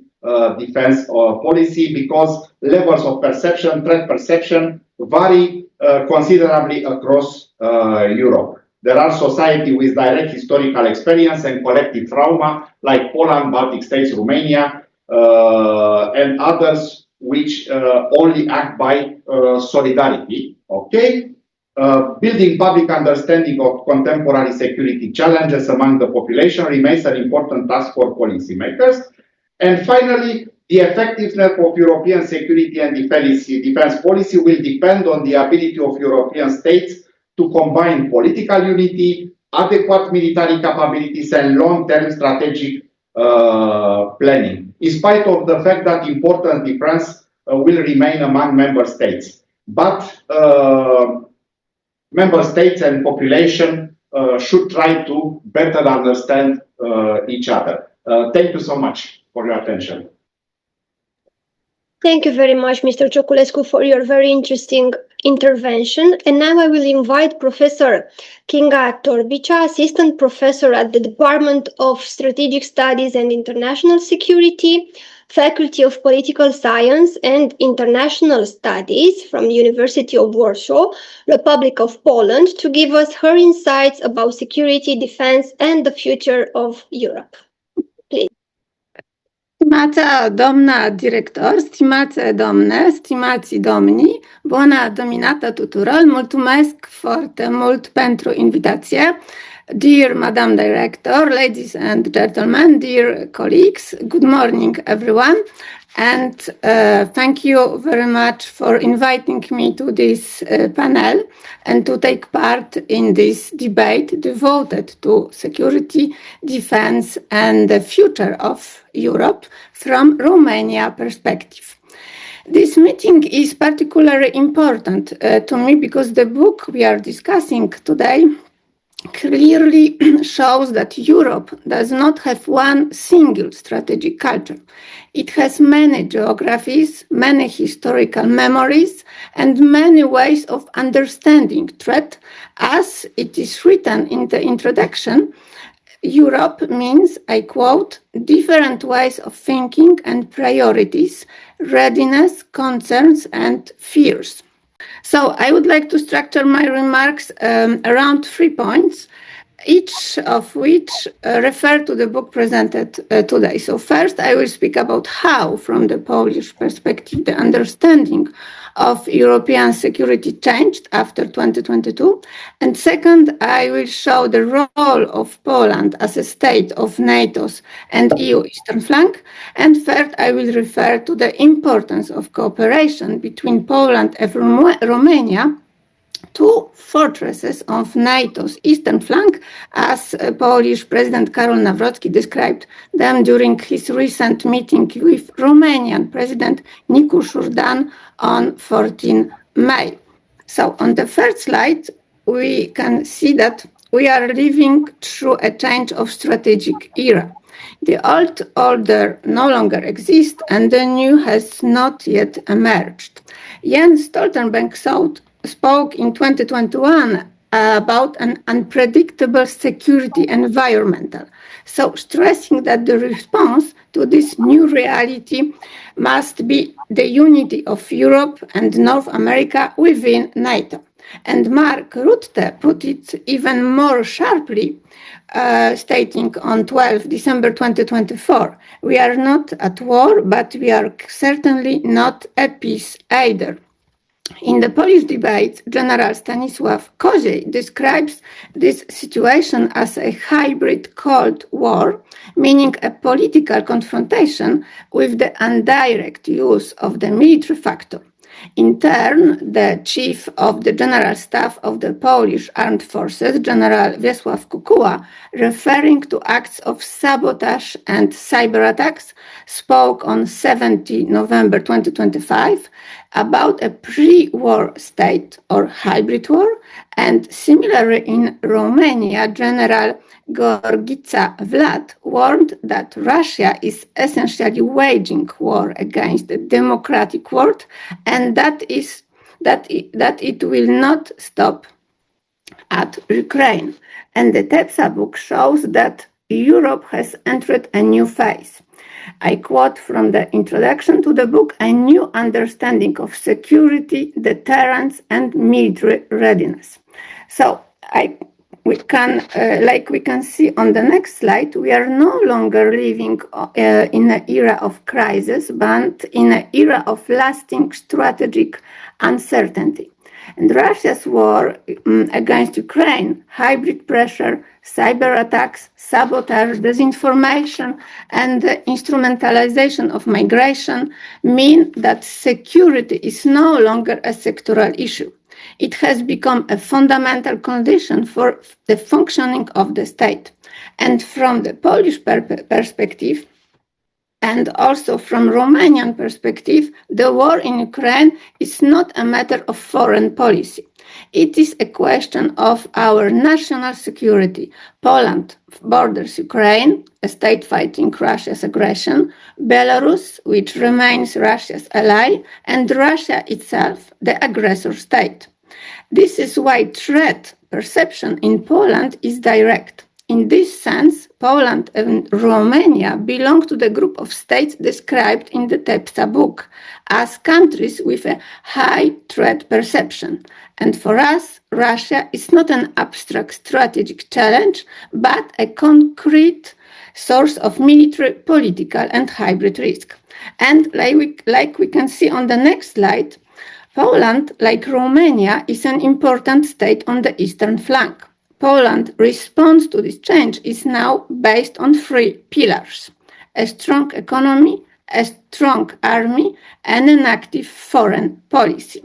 defense policy because levels of perception, threat perception, vary considerably across Europe. There are societies with direct historical experience and collective trauma, like Poland, Baltic States, Romania, and others which only act by solidarity. Okay, building public understanding of contemporary security challenges among the population remains an important task for policymakers. And finally, the effectiveness of European security and defense policy will depend on the ability of European states to combine political unity, adequate military capabilities, and long-term strategic planning, in spite of the fact that important difference will remain among member states. But member states and population should try to better understand each other. Thank you so much for your attention. Thank you very much, Mr. Cioculescu, for your very interesting intervention. And now I will invite Professor Kinga Torbica, Assistant Professor at the Department of Strategic Studies and International Security, Faculty of Political Science and International Studies from the University of Warsaw, Republic of Poland, to give us her insights about security, defense, and the future of Europe. Please. Stimată doamna director, stimate domne, stimați domni, bună dimineața tuturor, mulțumesc foarte mult pentru invitație. Dear Madam Director, ladies and gentlemen, dear colleagues, good morning everyone, and thank you very much for inviting me to this panel and to take part in this debate devoted to security, defense and the future of Europe from Romania perspective. This meeting is particularly important to me because the book we are discussing today clearly shows that Europe does not have one single strategic culture. It has many geographies, many historical memories, and many ways of understanding threat. As it is written in the introduction, Europe means, I quote, different ways of thinking and priorities, readiness, concerns, and fears. So I would like to structure my remarks around 3 points, each of which refer to the book presented today. So first, I will speak about how, from the Polish perspective, the understanding of European security changed after 2022. And second, I will show the role of Poland as a state of NATO's and EU Eastern flank. And third, I will refer to the importance of cooperation between Poland and Romania, two fortresses of NATO's eastern flank, as Polish President Karol Nawrocki described them during his recent meeting with Romanian President Nicu Șordan on 14 May. So on the first slide, we can see that we are living through a change of strategic era. The old order no longer exists and the new has not yet emerged. Jens Stoltenberg spoke in 2021 about an unpredictable security environment, so stressing that the response to this new reality must be the unity of Europe and North America within NATO. And Mark Rutte put it even more sharply, stating on 12 December 2024, we are not at war, but we are certainly not at peace either. In the Polish debate, General Stanisław Koziej describes this situation as a hybrid Cold War, meaning a political confrontation with the indirect use of the military factor. In turn, the chief of the General Staff of the Polish Armed Forces, General Wiesław Kukuła, referring to acts of sabotage and cyber attacks, spoke on 17 November 2025 about a pre-war state or hybrid war, and similarly in Romania, General Gorgița Vlad warned that Russia is essentially waging war against the democratic world and that it will not stop at Ukraine. And the TEPSA book shows that Europe has entered a new phase. I quote from the introduction to the book, a new understanding of security, deterrence, and military readiness. So we can see on the next slide, we are no longer living in an era of crisis, but in an era of lasting strategic uncertainty. And Russia's war against Ukraine, hybrid pressure, cyber attacks, sabotage, disinformation, and the instrumentalization of migration mean that security is no longer a sectoral issue. It has become a fundamental condition for the functioning of the state. And from the Polish perspective, And also from Romanian perspective, the war in Ukraine is not a matter of foreign policy. It is a question of our national security. Poland borders Ukraine, a state fighting Russia's aggression, Belarus, which remains Russia's ally, and Russia itself, the aggressor state. This is why threat perception in Poland is direct. In this sense, Poland and Romania belong to the group of states described in the TEPSA book as countries with a high threat perception. And for us, Russia is not an abstract strategic challenge, but a concrete source of military, political, and hybrid risk. And like we can see on the next slide, Poland, like Romania, is an important state on the eastern flank. Poland's response to this change is now based on 3 pillars: a strong economy, a strong army, and an active foreign policy.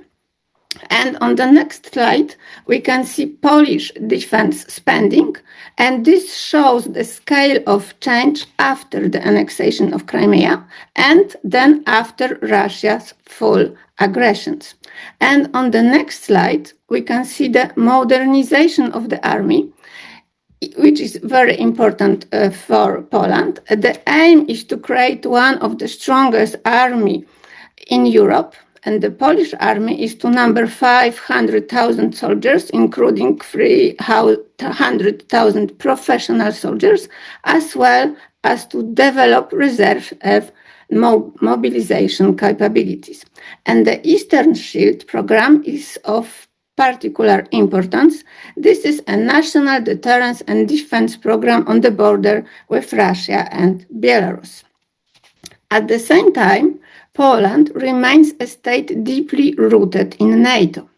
And on the next slide, we can see Polish defense spending, and this shows the scale of change after the annexation of Crimea and then after Russia's full aggressions. And on the next slide, we can see the modernization of the army, which is very important for Poland. The aim is to create one of the strongest army in Europe, and the Polish army is to number 500,000 soldiers, including 300,000 professional soldiers, as well as to develop reserve of mobilization capabilities. And the Eastern Shield program is of particular importance. This is a national deterrence and defense program on the border with Russia and Belarus. At the same time, Poland remains a state deeply rooted in NATO.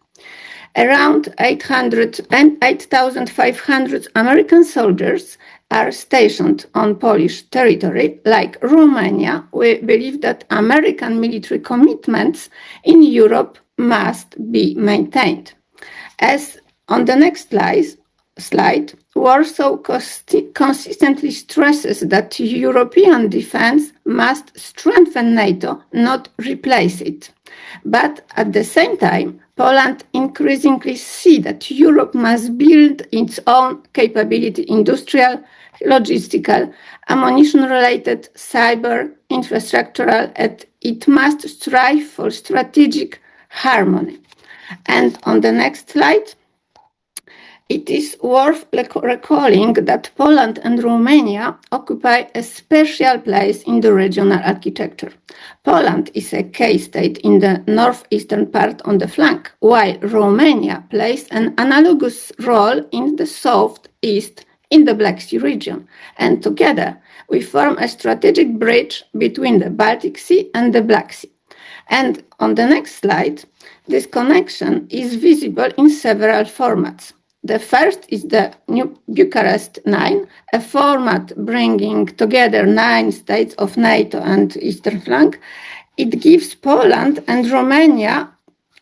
Around 8,500 American soldiers are stationed on Polish territory. Like Romania, we believe that American military commitments in Europe must be maintained. As on the next slide, Warsaw consistently stresses that European defense must strengthen NATO, not replace it. But at the same time, Poland increasingly sees that Europe must build its own capability, industrial, logistical, ammunition-related, cyber, infrastructural, and it must strive for strategic harmony. And on the next slide, it is worth recalling that Poland and Romania occupy a special place in the regional architecture. Poland is a key state in the northeastern part on the flank, while Romania plays an analogous role in the southeast in the Black Sea region. And together, we form a strategic bridge between the Baltic Sea and the Black Sea. And on the next slide, this connection is visible in several formats. The first is the new Bucharest 9, a format bringing together 9 states of NATO and Eastern flank. It gives Poland and Romania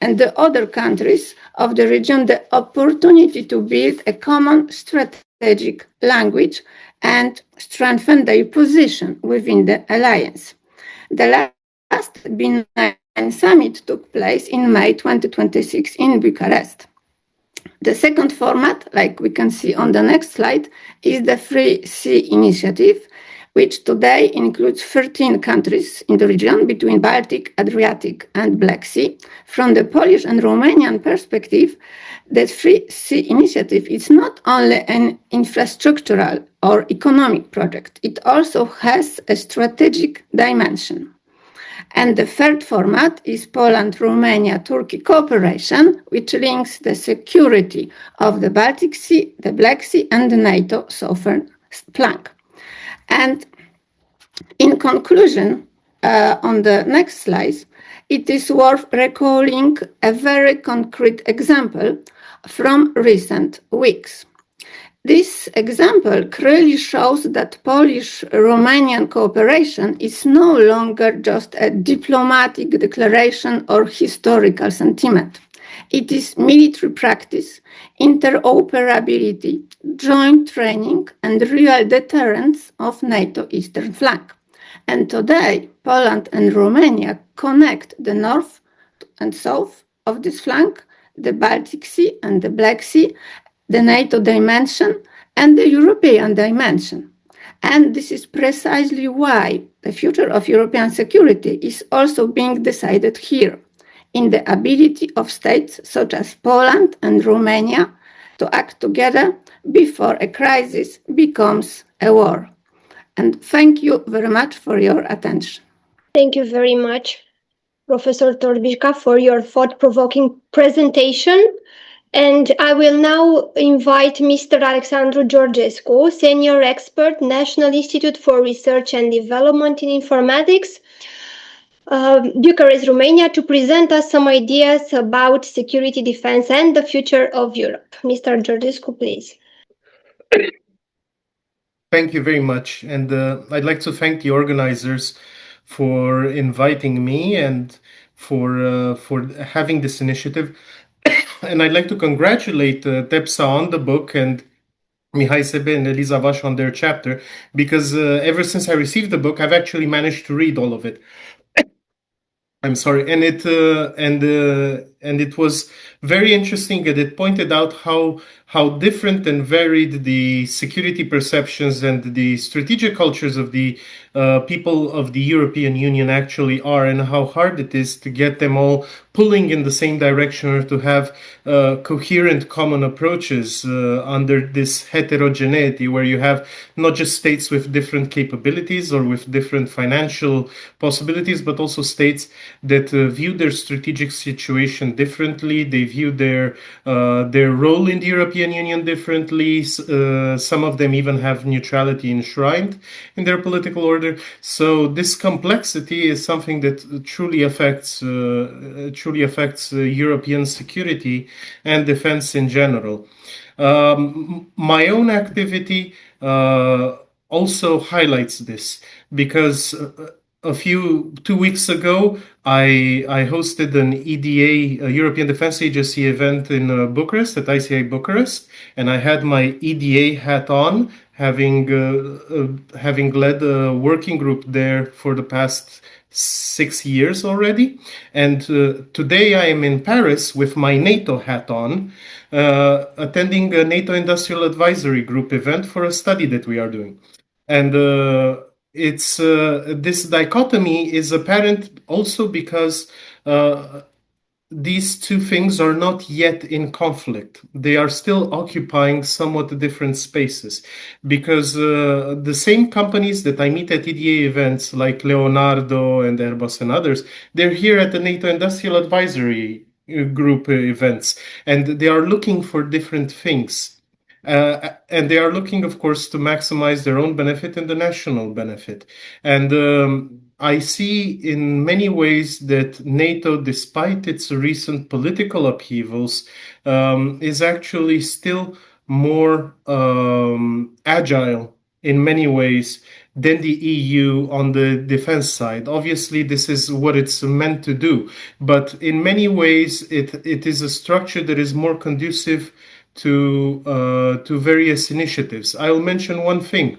and the other countries of the region the opportunity to build a common strategic language and strengthen their position within the alliance. The last B9 summit took place in May 2026 in Bucharest. The second format, like we can see on the next slide, is the Free Sea Initiative, which today includes 13 countries in the region between Baltic, Adriatic, and Black Sea. From the Polish and Romanian perspective, the Free Sea Initiative is not only an infrastructural or economic project, it also has a strategic dimension. And the third format is Poland-Romania-Turkey cooperation, which links the security of the Baltic Sea, the Black Sea, and the NATO southern flank. And in conclusion, on the next slide, it is worth recalling a very concrete example from recent weeks. This example clearly shows that Polish-Romanian cooperation is no longer just a diplomatic declaration or historical sentiment. It is military practice, interoperability, joint training, and real deterrence of NATO eastern flank. And today, Poland and Romania connect the north and south of this flank, the Baltic Sea and the Black Sea, the NATO dimension, and the European dimension. And this is precisely why the future of European security is also being decided here, in the ability of states such as Poland and Romania to act together before a crisis becomes a war. And thank you very much for your attention. Thank you very much, Professor Torbica, for your thought-provoking presentation. And I will now invite Mr. Alexandru Georgescu, Senior Expert, National Institute for Research and Development in Informatics, Bucharest, Romania, to present us some ideas about security, defense, and the future of Europe. Mr. Georgescu, please. Thank you very much. And I'd like to thank the organizers for inviting me and for having this initiative. And I'd like to congratulate TEPSA on the book and Mihai Sebe and Eliza Vaș on their chapter, because ever since I received the book, I've actually managed to read all of it. I'm sorry, and it was very interesting, and it pointed out how different and varied the security perceptions and the strategic cultures of the people of the European Union actually are, and how hard it is to get them all pulling in the same direction or to have coherent common approaches under this heterogeneity, where you have not just states with different capabilities or with different financial possibilities, but also states that view their strategic situation differently. They view their role in the European Union differently. Some of them even have neutrality enshrined in their political order. So this complexity is something that truly affects European security and defense in general. My own activity also highlights this, because 2 weeks ago, I hosted an EDA, a European Defense Agency event in Bucharest, at ICI Bucharest, and I had my EDA hat on, having led a working group there for the past 6 years already. And today I am in Paris with my NATO hat on, attending a NATO Industrial Advisory Group event for a study that we are doing. And it's this dichotomy is apparent also because these two things are not yet in conflict. They are still occupying somewhat different spaces, because the same companies that I meet at EDA events like Leonardo and Airbus and others, they're here at the NATO Industrial Advisory Group events, and they are looking for different things. And they are looking, of course, to maximize their own benefit and the national benefit. And I see in many ways that NATO, despite its recent political upheavals, is actually still more agile in many ways than the EU on the defense side. Obviously, this is what it's meant to do. But in many ways, it is a structure that is more conducive to various initiatives. I'll mention one thing.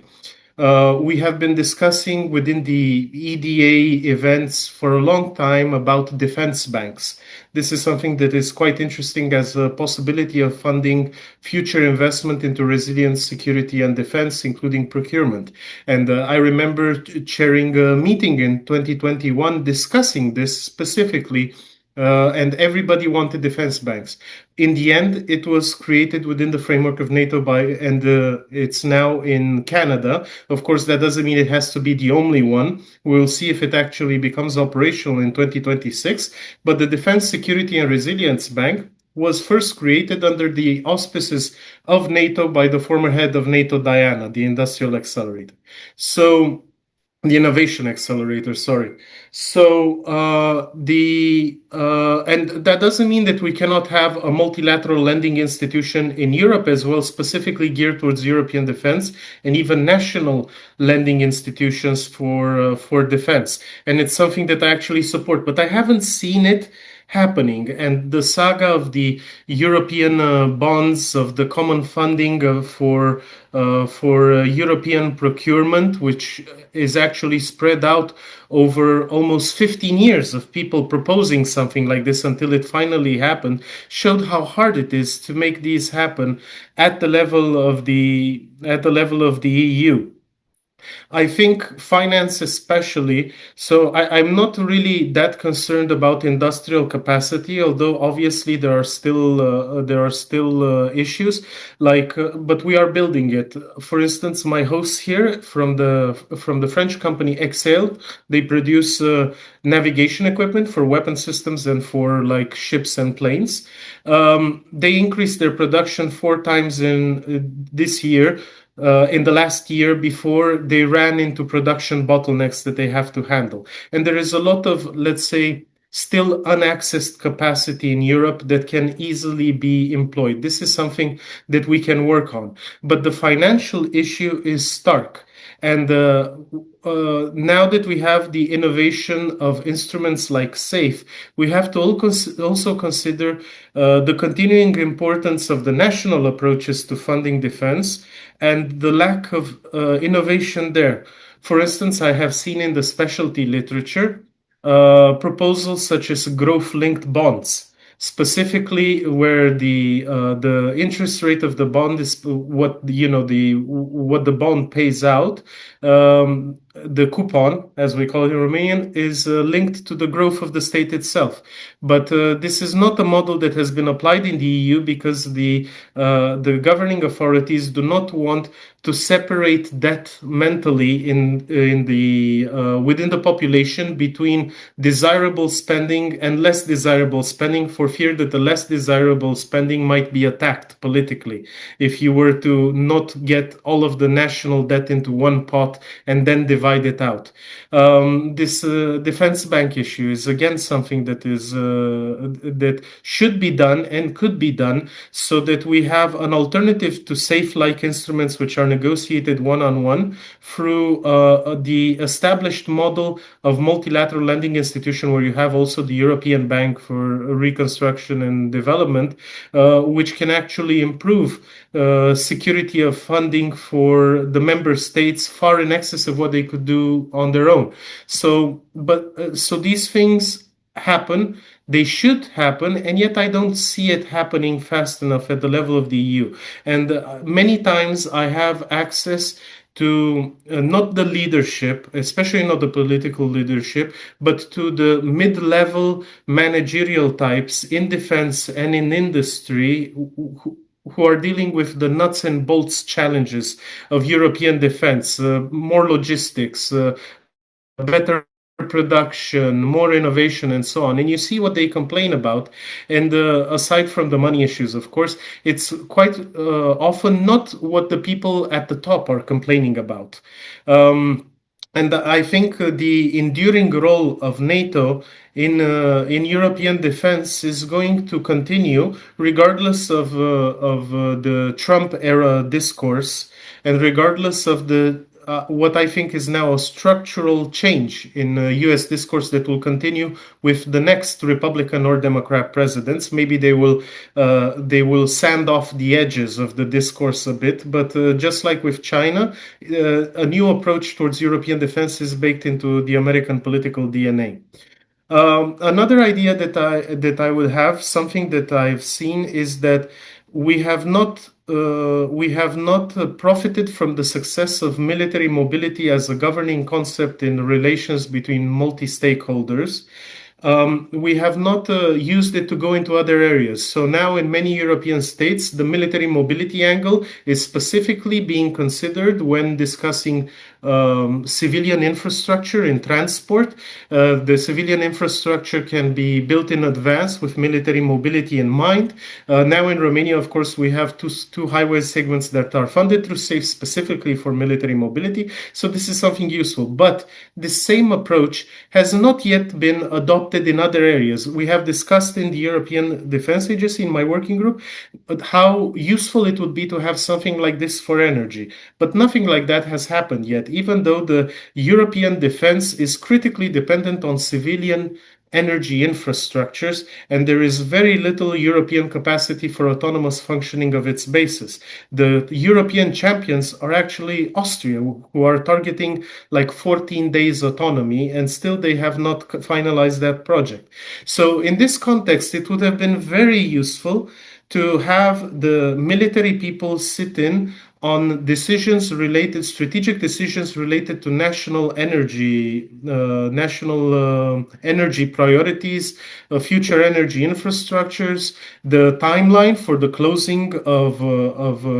We have been discussing within the EDA events for a long time about defense banks. This is something that is quite interesting as a possibility of funding future investment into resilience, security, and defense, including procurement. And I remember chairing a meeting in 2021 discussing this specifically. And everybody wanted defense banks. In the end, it was created within the framework of NATO and it's now in Canada. Of course, that doesn't mean it has to be the only one. We'll see if it actually becomes operational in 2026. But the Defense, Security and Resilience Bank was first created under the auspices of NATO by the former head of NATO, Diana, the Industrial Accelerator. So the Innovation Accelerator, sorry. So and that doesn't mean that we cannot have a multilateral lending institution in Europe as well, specifically geared towards European defense, and even national lending institutions for defense. And it's something that I actually support, but I haven't seen it happening. And the saga of the European bonds, of the common funding for European procurement, which is actually spread out over almost 15 years of people proposing something like this until it finally happened, showed how hard it is to make these happen at the level of the EU. I think finance especially. So I'm not really that concerned about industrial capacity, although obviously there are still issues. But we are building it. For instance, my hosts here from the French company Excel, they produce navigation equipment for weapon systems and for like ships and planes. They increased their production 4 times in this year. In the last year before they ran into production bottlenecks that they have to handle. And there is a lot of, let's say, still unaccessed capacity in Europe that can easily be employed. This is something that we can work on. But the financial issue is stark. And now that we have the innovation of instruments like SAFE, we have to also consider the continuing importance of the national approaches to funding defense and the lack of innovation there. For instance, I have seen in the specialty literature proposals such as growth-linked bonds, specifically where the interest rate of the bond is what the bond pays out. The coupon, as we call it in Romanian, is linked to the growth of the state itself. But this is not a model that has been applied in the EU because the governing authorities do not want to separate debt mentally within the population between desirable spending and less desirable spending, for fear that the less desirable spending might be attacked politically if you were to not get all of the national debt into one pot and then divide it out. This defense bank issue is again something that should be done and could be done so that we have an alternative to safe-like instruments which are negotiated one-on-one through the established model of multilateral lending institution, where you have also the European Bank for Reconstruction and Development, which can actually improve security of funding for the member states far in excess of what they could do on their own. So these things happen. They should happen, and yet I don't see it happening fast enough at the level of the EU. And many times I have access to not the leadership, especially not the political leadership, but to the mid-level managerial types in defense and in industry who are dealing with the nuts and bolts challenges of European defense, more logistics, better production, more innovation, and so on. And you see what they complain about. And aside from the money issues, of course, it's quite often not what the people at the top are complaining about. And I think the enduring role of NATO in European defense is going to continue regardless of the Trump era discourse, and regardless of the what I think is now a structural change in U.S. discourse that will continue with the next Republican or Democrat presidents. Maybe they will sand off the edges of the discourse a bit, but just like with China, a new approach towards European defense is baked into the American political DNA. Another idea that I would have, something that I've seen, is that we have not profited from the success of military mobility as a governing concept in relations between multi-stakeholders. We have not used it to go into other areas. So now in many European states, the military mobility angle is specifically being considered when discussing civilian infrastructure in transport. The civilian infrastructure can be built in advance with military mobility in mind. Now in Romania, of course, we have two highway segments that are funded through SAFE specifically for military mobility. So this is something useful. But the same approach has not yet been adopted in other areas. We have discussed in the European Defense Agency, in my working group, how useful it would be to have something like this for energy. But nothing like that has happened yet, even though the European defense is critically dependent on civilian energy infrastructures, and there is very little European capacity for autonomous functioning of its bases. The European champions are actually Austria, who are targeting like 14 days autonomy, and still they have not finalized that project. So in this context, it would have been very useful to have the military people sit in on strategic decisions related to national energy priorities, future energy infrastructures, the timeline for the closing of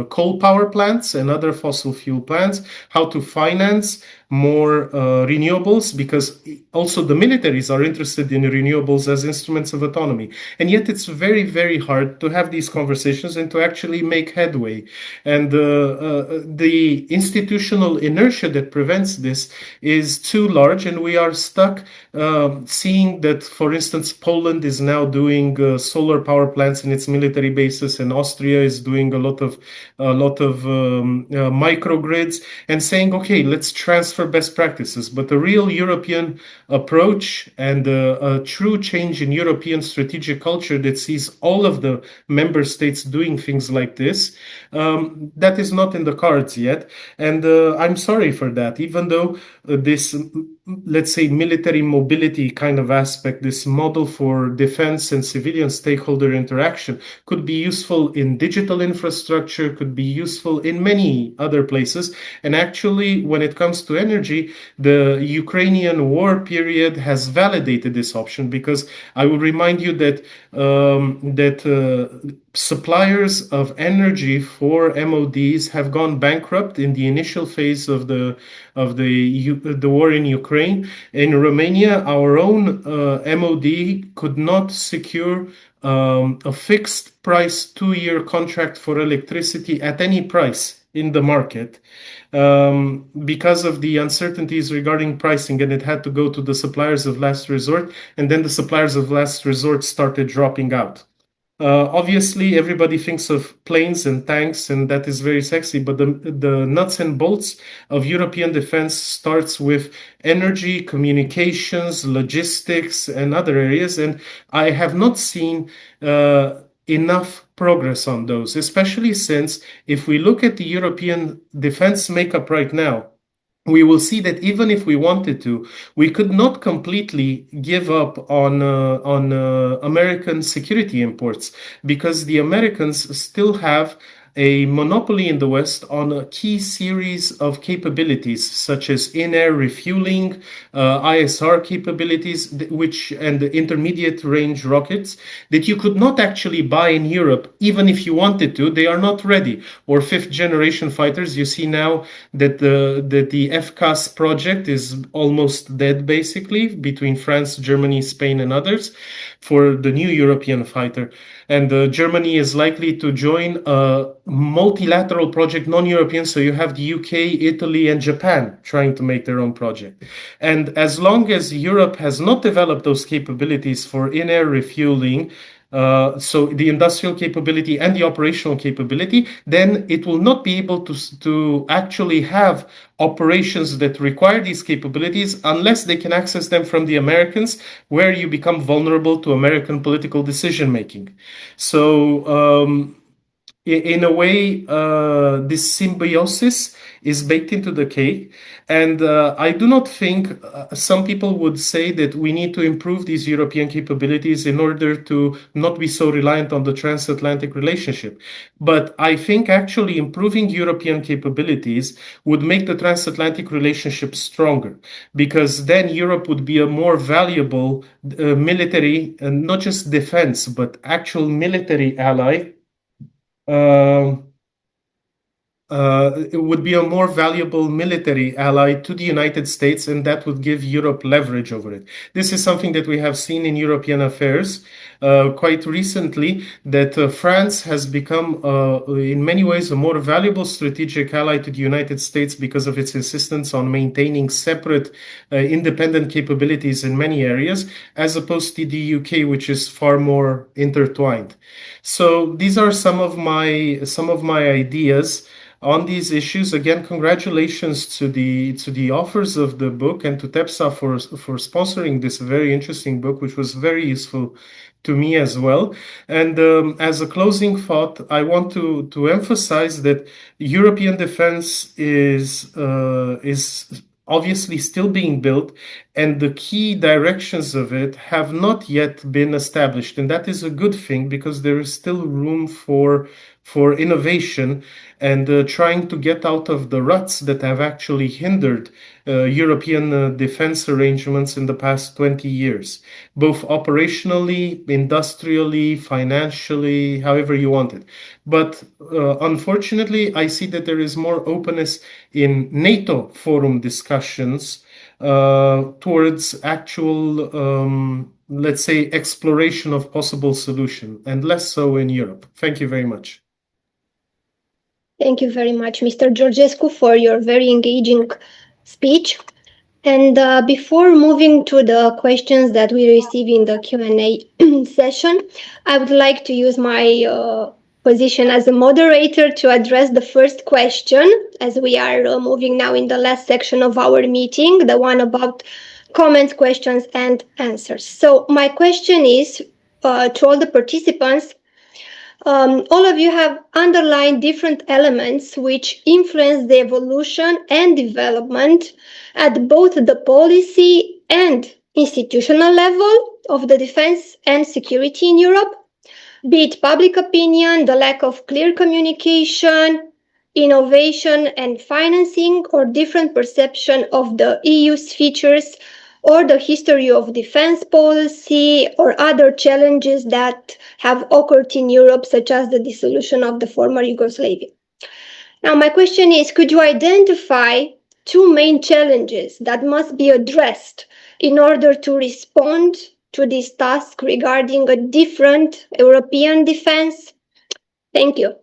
coal power plants and other fossil fuel plants, how to finance more renewables, because also the militaries are interested in renewables as instruments of autonomy. And yet it's very, very hard to have these conversations and to actually make headway. And the institutional inertia that prevents this is too large, and we are stuck seeing that, for instance, Poland is now doing solar power plants in its military bases, and Austria is doing a lot of microgrids, and saying, okay, let's transfer best practices. But a real European approach and a true change in European strategic culture that sees all of the member states doing things like this, that is not in the cards yet. And I'm sorry for that, even though this, let's say, military mobility kind of aspect, this model for defense and civilian stakeholder interaction could be useful in digital infrastructure, could be useful in many other places. And actually, when it comes to energy, the Ukrainian war period has validated this option, because I will remind you that suppliers of energy for MODs have gone bankrupt in the initial phase of the war in Ukraine. In Romania, our own MOD could not secure a fixed price 2-year contract for electricity at any price in the market because of the uncertainties regarding pricing, and it had to go to the suppliers of last resort, and then the suppliers of last resort started dropping out. Obviously, everybody thinks of planes and tanks, and that is very sexy, but the nuts and bolts of European defense starts with energy, communications, logistics, and other areas, and I have not seen enough progress on those, especially since if we look at the European defense makeup right now, we will see that even if we wanted to, we could not completely give up on American security imports, because the Americans still have a monopoly in the West on a key series of capabilities, such as in-air refueling, ISR capabilities, and the intermediate range rockets that you could not actually buy in Europe, even if you wanted to. They are not ready. Or fifth generation fighters. You see now that the FCAS project is almost dead, basically, between France, Germany, Spain, and others, for the new European fighter. And Germany is likely to join a multilateral project, non-European, so you have the UK, Italy, and Japan trying to make their own project. And as long as Europe has not developed those capabilities for in-air refueling, so the industrial capability and the operational capability, then it will not be able to actually have operations that require these capabilities unless they can access them from the Americans, where you become vulnerable to American political decision making. So in a way, this symbiosis is baked into the cake. And I do not think some people would say that we need to improve these European capabilities in order to not be so reliant on the transatlantic relationship. But I think actually improving European capabilities would make the transatlantic relationship stronger, because then Europe would be a more valuable military, not just defense, but actual military ally. It would be a more valuable military ally to the United States, and that would give Europe leverage over it. This is something that we have seen in European affairs quite recently, that France has become, in many ways, a more valuable strategic ally to the United States because of its insistence on maintaining separate, independent capabilities in many areas, as opposed to the UK, which is far more intertwined. So these are some of my ideas. on these issues. Again, congratulations to the authors of the book and to TEPSA for sponsoring this very interesting book, which was very useful to me as well. And as a closing thought, I want to emphasize that European defense is obviously still being built, and the key directions of it have not yet been established. And that is a good thing, because there is still room for innovation and trying to get out of the ruts that have actually hindered European defense arrangements in the past 20 years, both operationally, industrially, financially, however you want it. But unfortunately, I see that there is more openness in NATO forum discussions towards actual, let's say, exploration of possible solution, and less so in Europe. Thank you very much. Thank you very much, Mr. Georgescu, for your very engaging speech. And before moving to the questions that we receive in the Q&A session, I would like to use my position as a moderator to address the first question, as we are moving now in the last section of our meeting, the one about comments, questions, and answers. So my question is to all the participants. All of you have underlined different elements which influence the evolution and development at both the policy and institutional level of the defense and security in Europe, be it public opinion, the lack of clear communication, innovation and financing, or different perception of the EU's features, or the history of defense policy, or other challenges that have occurred in Europe, such as the dissolution of the former Yugoslavia. Now, my question is, could you identify two main challenges that must be addressed in order to respond to this task regarding a different European defense? Thank you.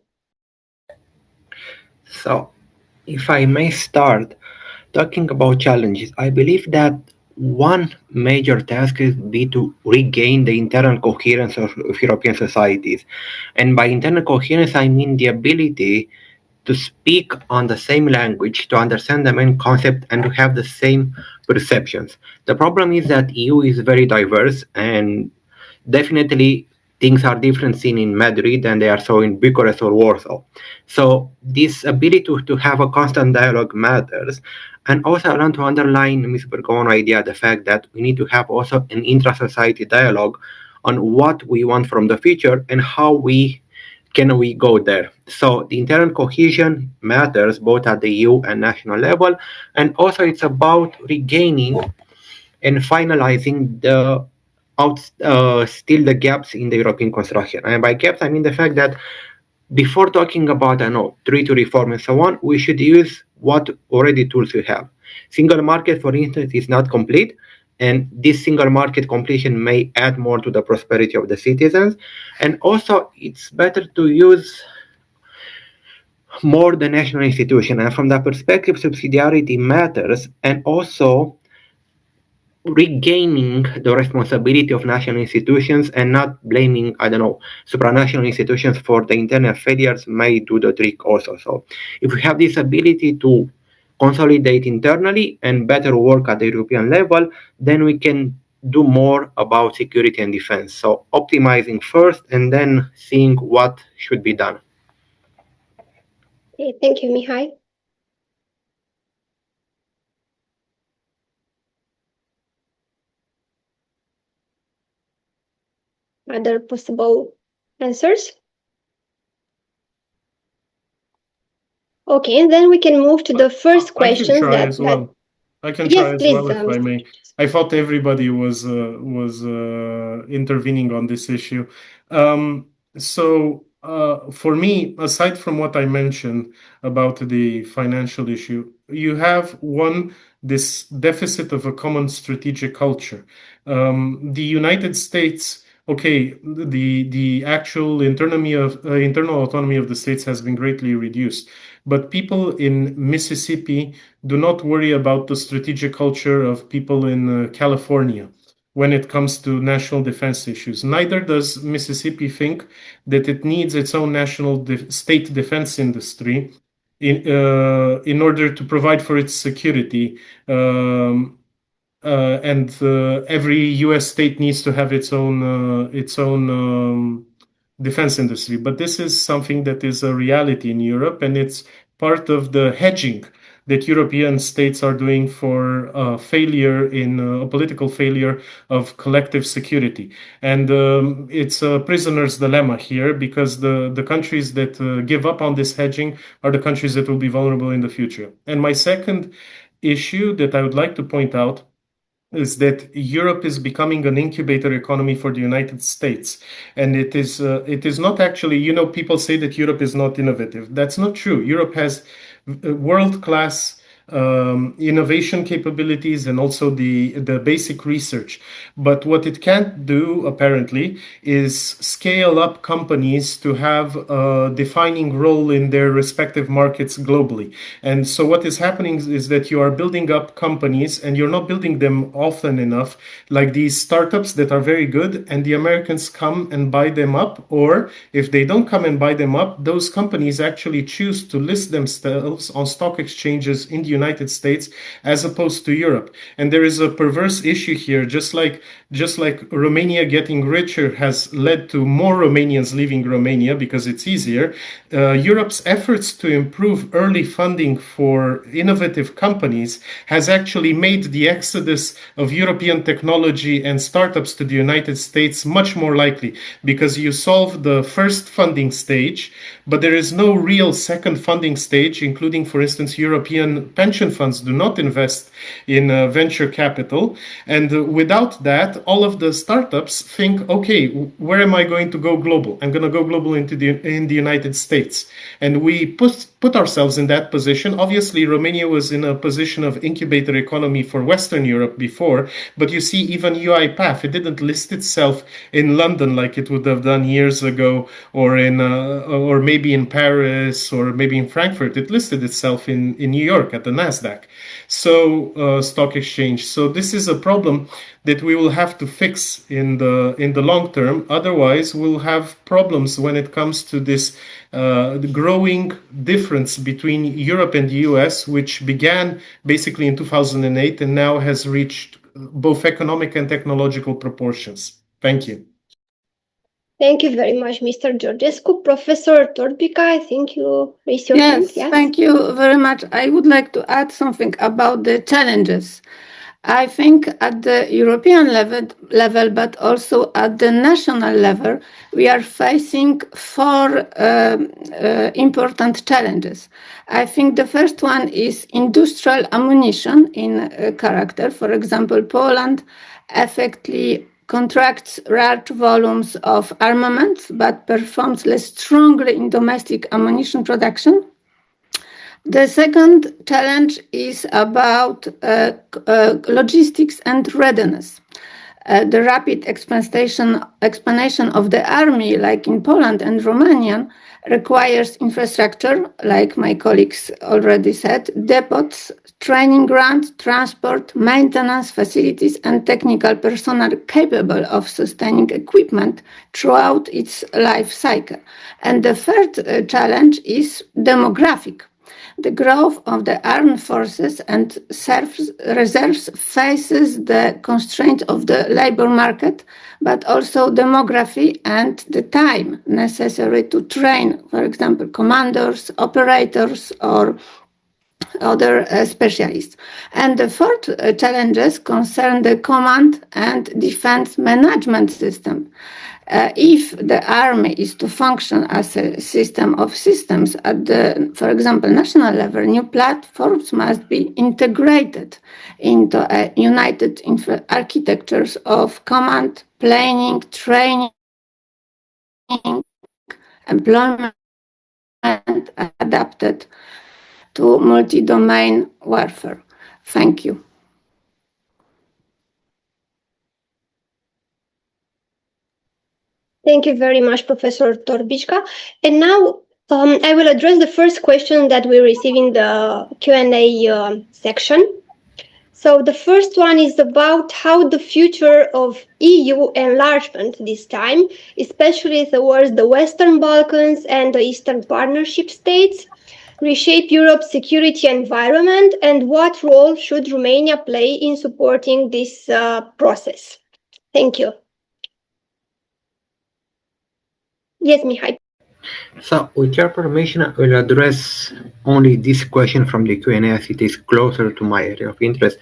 So, if I may start talking about challenges, I believe that one major task is to regain the internal coherence of European societies. And by internal coherence, I mean the ability to speak on the same language, to understand the main concept, and to have the same perceptions. The problem is that EU is very diverse, and definitely things are different seen in Madrid than they are so in Bucharest or Warsaw. So this ability to have a constant dialogue matters. And also I want to underline Ms. Bergono's idea, the fact that we need to have also an intra-society dialogue on what we want from the future and how we go there. So the internal cohesion matters both at the EU and national level, and also it's about regaining and finalizing still the gaps in the European construction. And by gaps, I mean the fact that before talking about treaty reform and so on, we should use what already tools we have. Single market, for instance, is not complete, and this single market completion may add more to the prosperity of the citizens. And also, it's better to use more the national institution. And from that perspective, subsidiarity matters, and also regaining the responsibility of national institutions and not blaming, supranational institutions for the internal failures may do the trick also. So if we have this ability to consolidate internally and better work at the European level, then we can do more about security and defense. So optimizing first and then seeing what should be done. Okay, thank you, Mihai. Other possible answers? Okay, and then we can move to the first question. I can try as well, if I may. I thought everybody was intervening on this issue. For me, aside from what I mentioned about the financial issue, you have this deficit of a common strategic culture. The United States, the actual internal autonomy of the states has been greatly reduced. But people in Mississippi do not worry about the strategic culture of people in California when it comes to national defense issues. Neither does Mississippi think that it needs its own national state defense industry in order to provide for its security. And every U.S. state needs to have its own defense industry. But this is something that is a reality in Europe, and it's part of the hedging that European states are doing for failure in a political failure of collective security. And it's a prisoner's dilemma here, because the countries that give up on this hedging are the countries that will be vulnerable in the future. And my second issue that I would like to point out is that Europe is becoming an incubator economy for the United States. And it is not actually, people say that Europe is not innovative. That's not true. Europe has world-class innovation capabilities and also the basic research. But what it can't do, apparently, is scale up companies to have a defining role in their respective markets globally. And so what is happening is that you are building up companies and you're not building them often enough, like these startups that are very good, and the Americans come and buy them up. Or if they don't come and buy them up, those companies actually choose to list themselves on stock exchanges in the United States as opposed to Europe. And there is a perverse issue here, just like Romania getting richer has led to more Romanians leaving Romania because it's easier. Europe's efforts to improve early funding for innovative companies has actually made the exodus of European technology and startups to the United States much more likely, because you solve the first funding stage, but there is no real second funding stage, including, for instance, European pension funds do not invest in venture capital. And without that, all of the startups think, okay, where am I going to go global? I'm going to go global in the United States. And we put ourselves in that position. Obviously, Romania was in a position of incubator economy for Western Europe before, but you see, even UiPath, it didn't list itself in London like it would have done years ago, or or maybe in Paris, or maybe in Frankfurt. It listed itself in New York at the NASDAQ stock exchange. So this is a problem that we will have to fix in the long term. Otherwise, we'll have problems when it comes to this the growing difference between Europe and the US, which began basically in 2008 and now has reached both economic and technological proportions. Thank you. Thank you very much, Mr. Georgescu. Professor Torbica, I think you raised your hand. Yes, thank you very much. I would like to add something about the challenges. I think at the European level, but also at the national level, we are facing four important challenges. I think the first one is industrial ammunition in character. For example, Poland effectively contracts large volumes of armaments, but performs less strongly in domestic ammunition production. The second challenge is about logistics and readiness. The rapid expansion of the army, like in Poland and Romania, requires infrastructure, like my colleagues already said, depots, training grounds, transport, maintenance facilities, and technical personnel capable of sustaining equipment throughout its life cycle. And the third challenge is demographic. The growth of the armed forces and reserves faces the constraint of the labor market, but also demography and the time necessary to train, for example, commanders, operators, or other specialists. And the fourth challenges concern the command and defense management system. If the army is to function as a system of systems at the, for example, national level, new platforms must be integrated into a united architectures of command, planning, training, employment, adapted to multi-domain warfare. Thank you. Thank you very much, Professor Torbica. And now I will address the first question that we receive in the Q&A section. So the first one is about how the future of EU enlargement this time, especially towards the Western Balkans and the Eastern Partnership states, reshape Europe's security environment, and what role should Romania play in supporting this process? Thank you. Yes, Mihai. So, with your permission, I will address only this question from the Q&A as it is closer to my area of interest.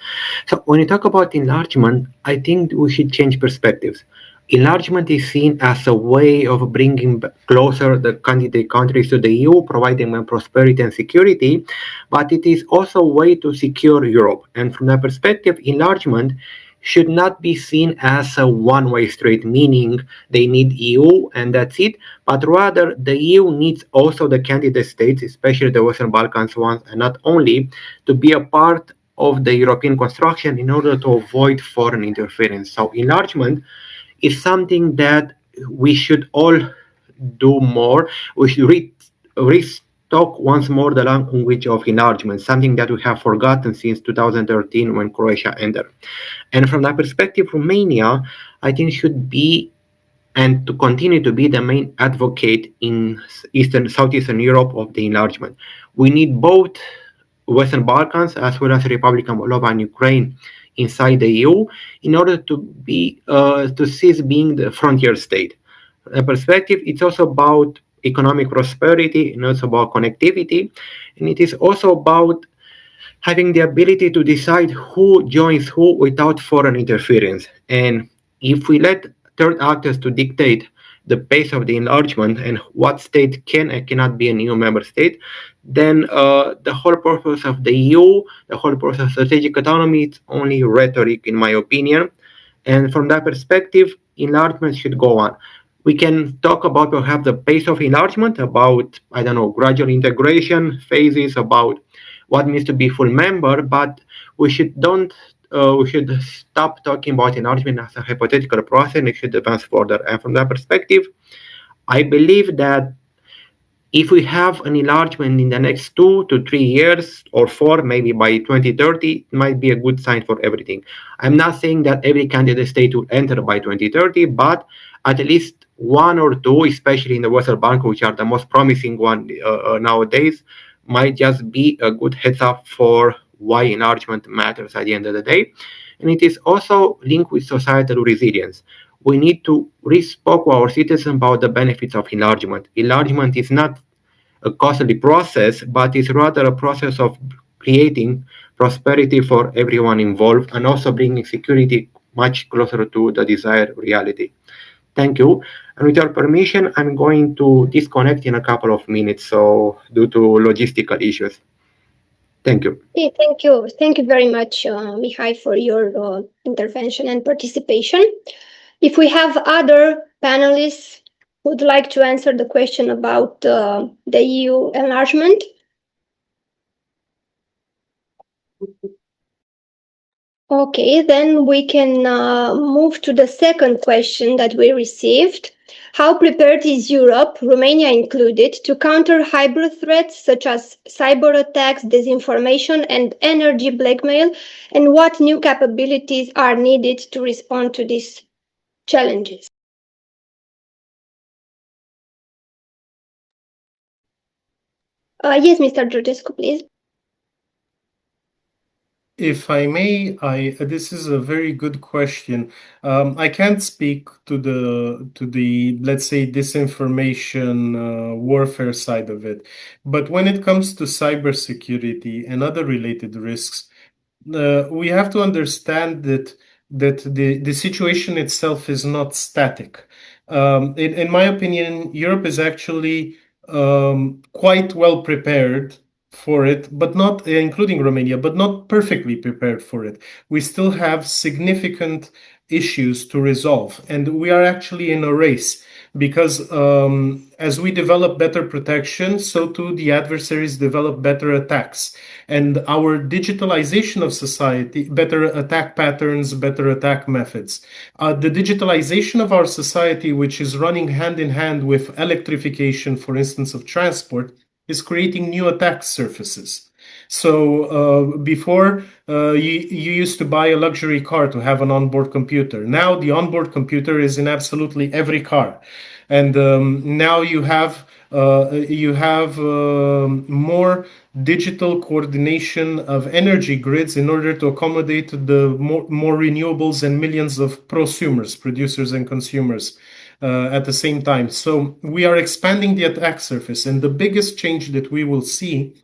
So, when you talk about enlargement, I think we should change perspectives. Enlargement is seen as a way of bringing closer the candidate countries to the EU, providing them prosperity and security, but it is also a way to secure Europe. And from that perspective, enlargement should not be seen as a one-way street, meaning they need EU and that's it, but rather the EU needs also the candidate states, especially the Western Balkans ones, and not only to be a part of the European construction in order to avoid foreign interference. So enlargement is something that we should all do more. We should restock once more the language of enlargement, something that we have forgotten since 2013 when Croatia entered. And from that perspective, Romania, I think, should be and to continue to be the main advocate in Southeastern Europe of the enlargement. We need both Western Balkans as well as Republic of Moldova and Ukraine inside the EU in order to cease being the frontier state. A perspective, it's also about economic prosperity and also about connectivity, and it is also about having the ability to decide who joins who without foreign interference. And if we let third actors to dictate the pace of the enlargement and what state can and cannot be an EU member state, then the whole purpose of the EU, the whole purpose of strategic autonomy, it's only rhetoric, in my opinion. And from that perspective, enlargement should go on. We can talk about perhaps the pace of enlargement, about, I don't know, gradual integration phases, about what means to be full member, but we should stop talking about enlargement as a hypothetical process and it should advance further. And from that perspective, I believe that if we have an enlargement in the next 2 to 3 years or 4, maybe by 2030, it might be a good sign for everything. I'm not saying that every candidate state will enter by 2030, but at least 1 or 2, especially in the Western Balkans, which are the most promising one nowadays, might just be a good heads up for why enlargement matters at the end of the day. And it is also linked with societal resilience. We need to re-spoke our citizens about the benefits of enlargement. Enlargement is not a costly process, but is rather a process of creating prosperity for everyone involved and also bringing security much closer to the desired reality. Thank you. And with your permission, I'm going to disconnect in a couple of minutes, so due to logistical issues. Thank you. Okay, thank you. Thank you very much, Mihai, for your intervention and participation. If we have other panelists who would like to answer the question about the EU enlargement. Okay, then we can move to the second question that we received. How prepared is Europe, Romania included, to counter hybrid threats such as cyber attacks, disinformation, and energy blackmail? And what new capabilities are needed to respond to these challenges? Yes, Mr. Georgescu, please. If I may, this is a very good question. I can't speak to the let's say disinformation warfare side of it, but when it comes to cybersecurity and other related risks, we have to understand that the situation itself is not static. In my opinion, Europe is actually quite well prepared for it, but not including Romania, but not perfectly prepared for it. We still have significant issues to resolve, and we are actually in a race because as we develop better protection, so too the adversaries develop better attacks. And our digitalization of society, better attack patterns, better attack methods. The digitalization of our society, which is running hand in hand with electrification, for instance, of transport, is creating new attack surfaces. So before, you used to buy a luxury car to have an onboard computer. Now the onboard computer is in absolutely every car. And now you have You have more digital coordination of energy grids in order to accommodate the more renewables and millions of prosumers, producers and consumers at the same time. So we are expanding the attack surface, and the biggest change that we will see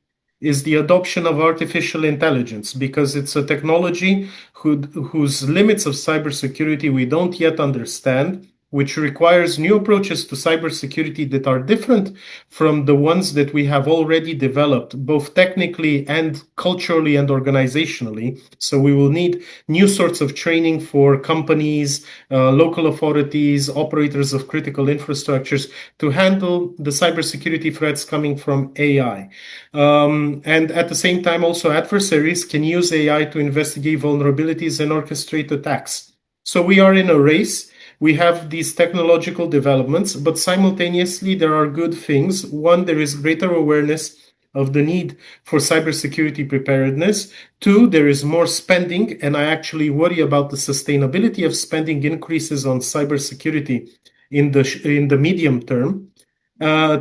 is the adoption of artificial intelligence, because it's a technology whose limits of cybersecurity we don't yet understand, which requires new approaches to cybersecurity that are different from the ones that we have already developed, both technically and culturally and organizationally. So we will need new sorts of training for companies, local authorities, operators of critical infrastructures to handle the cybersecurity threats coming from AI. And at the same time, also adversaries can use AI to investigate vulnerabilities and orchestrate attacks. So we are in a race. We have these technological developments, but simultaneously there are good things. One, there is greater awareness of the need for cybersecurity preparedness. Two, there is more spending, and I actually worry about the sustainability of spending increases on cybersecurity in the medium term.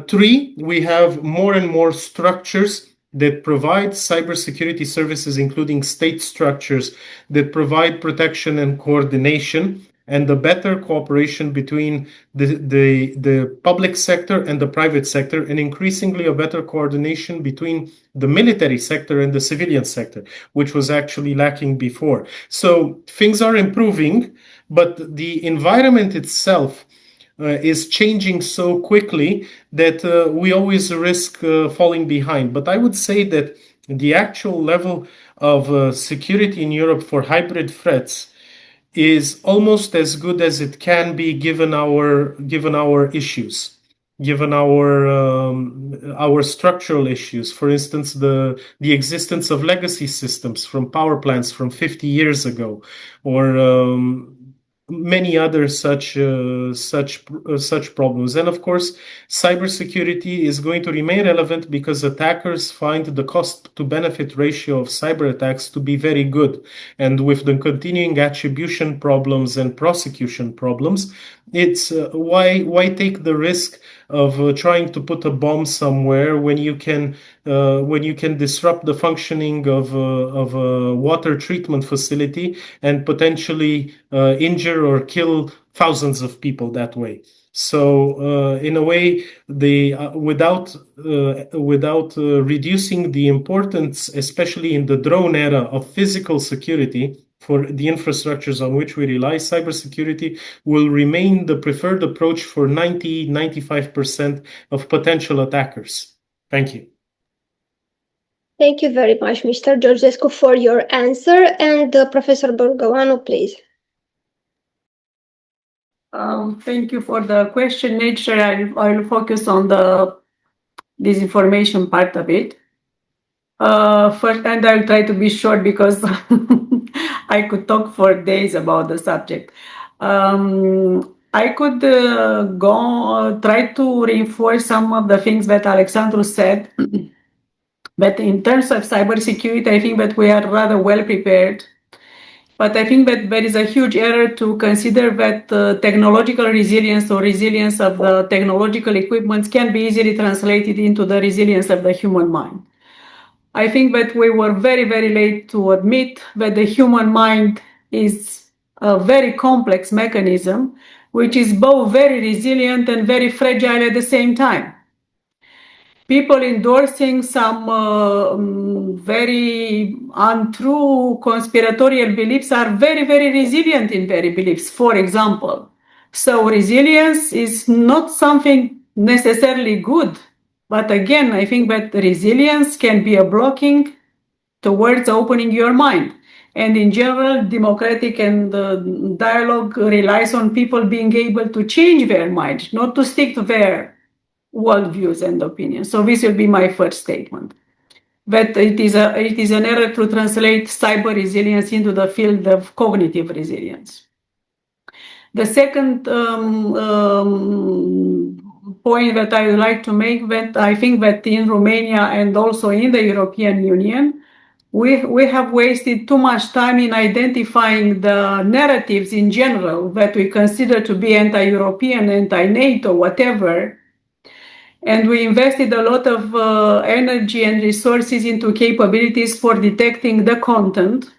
Three, we have more and more structures that provide cybersecurity services, including state structures that provide protection and coordination, and the better cooperation between the public sector and the private sector, and increasingly a better coordination between the military sector and the civilian sector, which was actually lacking before. So things are improving, but the environment itself is changing so quickly that we always risk falling behind. But I would say that the actual level of security in Europe for hybrid threats is almost as good as it can be given our issues, given our structural issues. For instance, the existence of legacy systems from power plants from 50 years ago, or many other such problems. And of course, cybersecurity is going to remain relevant because attackers find the cost to benefit ratio of cyber attacks to be very good. And with the continuing attribution problems and prosecution problems, it's why take the risk of trying to put a bomb somewhere when you can disrupt the functioning of a water treatment facility and potentially injure or kill thousands of people that way. So in a way, without reducing the importance, especially in the drone era, of physical security for the infrastructures on which we rely, cybersecurity will remain the preferred approach for 95% of potential attackers. Thank you. Thank you very much, Mr. Georgescu, for your answer. And Professor Bărgăoanu, please. Thank you for the question. I'll focus on the disinformation part of it. First, and I'll try to be short because I could talk for days about the subject. I could try to reinforce some of the things that Alexandru said. But in terms of cybersecurity, I think that we are rather well prepared. But I think that there is a huge error to consider that technological resilience or resilience of the technological equipment can be easily translated into the resilience of the human mind. I think that we were very, very late to admit that the human mind is a very complex mechanism, which is both very resilient and very fragile at the same time. People endorsing some very untrue conspiratorial beliefs are very, very resilient in their beliefs, for example. So resilience is not something necessarily good. But again, I think that resilience can be a blocking towards opening your mind. And in general, democratic and dialogue relies on people being able to change their mind, not to stick to their worldviews and opinions. So this will be my first statement. That it is an error to translate cyber resilience into the field of cognitive resilience. The second point that I would like to make, that I think that in Romania and also in the European Union, we have wasted too much time in identifying the narratives in general that we consider to be anti-European, anti-NATO, whatever. And we invested a lot of energy and resources into capabilities for detecting the content,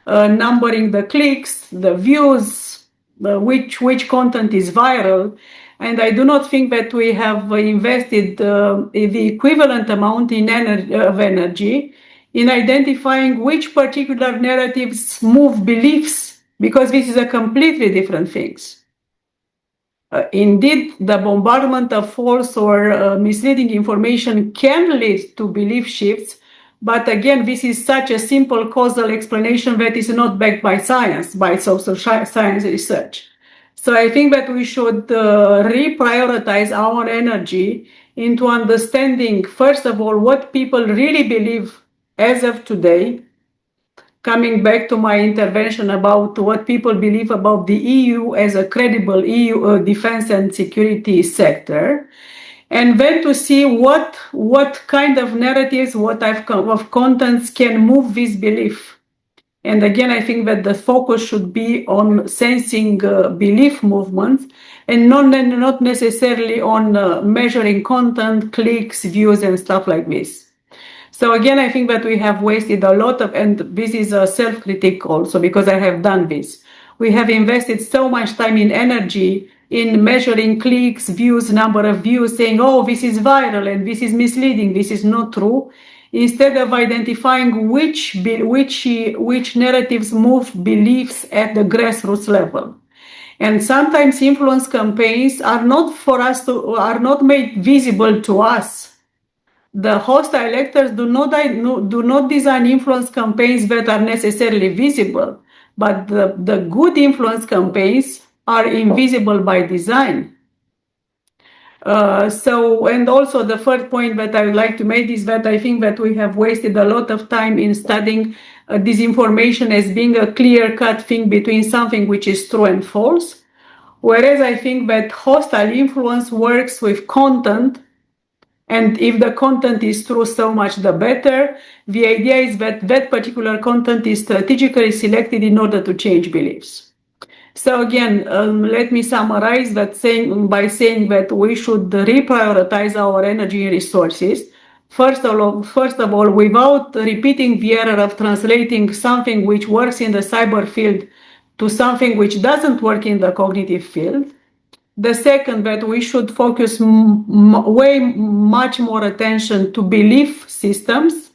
numbering the clicks, the views, which content is viral. And I do not think that we have invested the equivalent amount of energy in identifying which particular narratives move beliefs, because this is a completely different thing. Indeed, the bombardment of false or misleading information can lead to belief shifts, but again, this is such a simple causal explanation that is not backed by science, by social science research. So I think that we should reprioritize our energy into understanding, first of all, what people really believe as of today. Coming back to my intervention about what people believe about the EU as a credible EU defense and security sector, and then to see what kind of narratives, what type of contents can move this belief. And again, I think that the focus should be on sensing belief movements and not necessarily on measuring content, clicks, views, and stuff like this. So again, I think that we have wasted a lot of, and this is a self-critique also, because I have done this. We have invested so much time and energy in measuring clicks, views, number of views, saying, oh, this is viral and this is misleading, this is not true, instead of identifying which narratives move beliefs at the grassroots level. And sometimes influence campaigns are not made visible to us. The hostile actors do not design influence campaigns that are necessarily visible, but the good influence campaigns are invisible by design. And also the third point that I would like to make is that I think that we have wasted a lot of time in studying disinformation as being a clear-cut thing between something which is true and false, whereas I think that hostile influence works with content. And if the content is true, so much the better. The idea is that that particular content is strategically selected in order to change beliefs. So again, let me summarize that by saying that we should reprioritize our energy and resources. First of all, without repeating the error of translating something which works in the cyber field to something which doesn't work in the cognitive field. The second, that we should focus much more attention to belief systems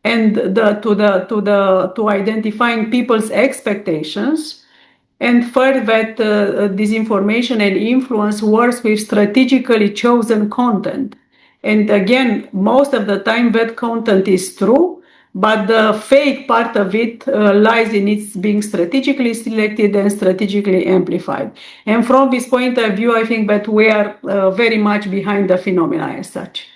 and to identifying people's expectations. And third, that disinformation and influence works with strategically chosen content. And again, most of the time that content is true, but the fake part of it lies in its being strategically selected and strategically amplified. And from this point of view, I think that we are very much behind the phenomena as such.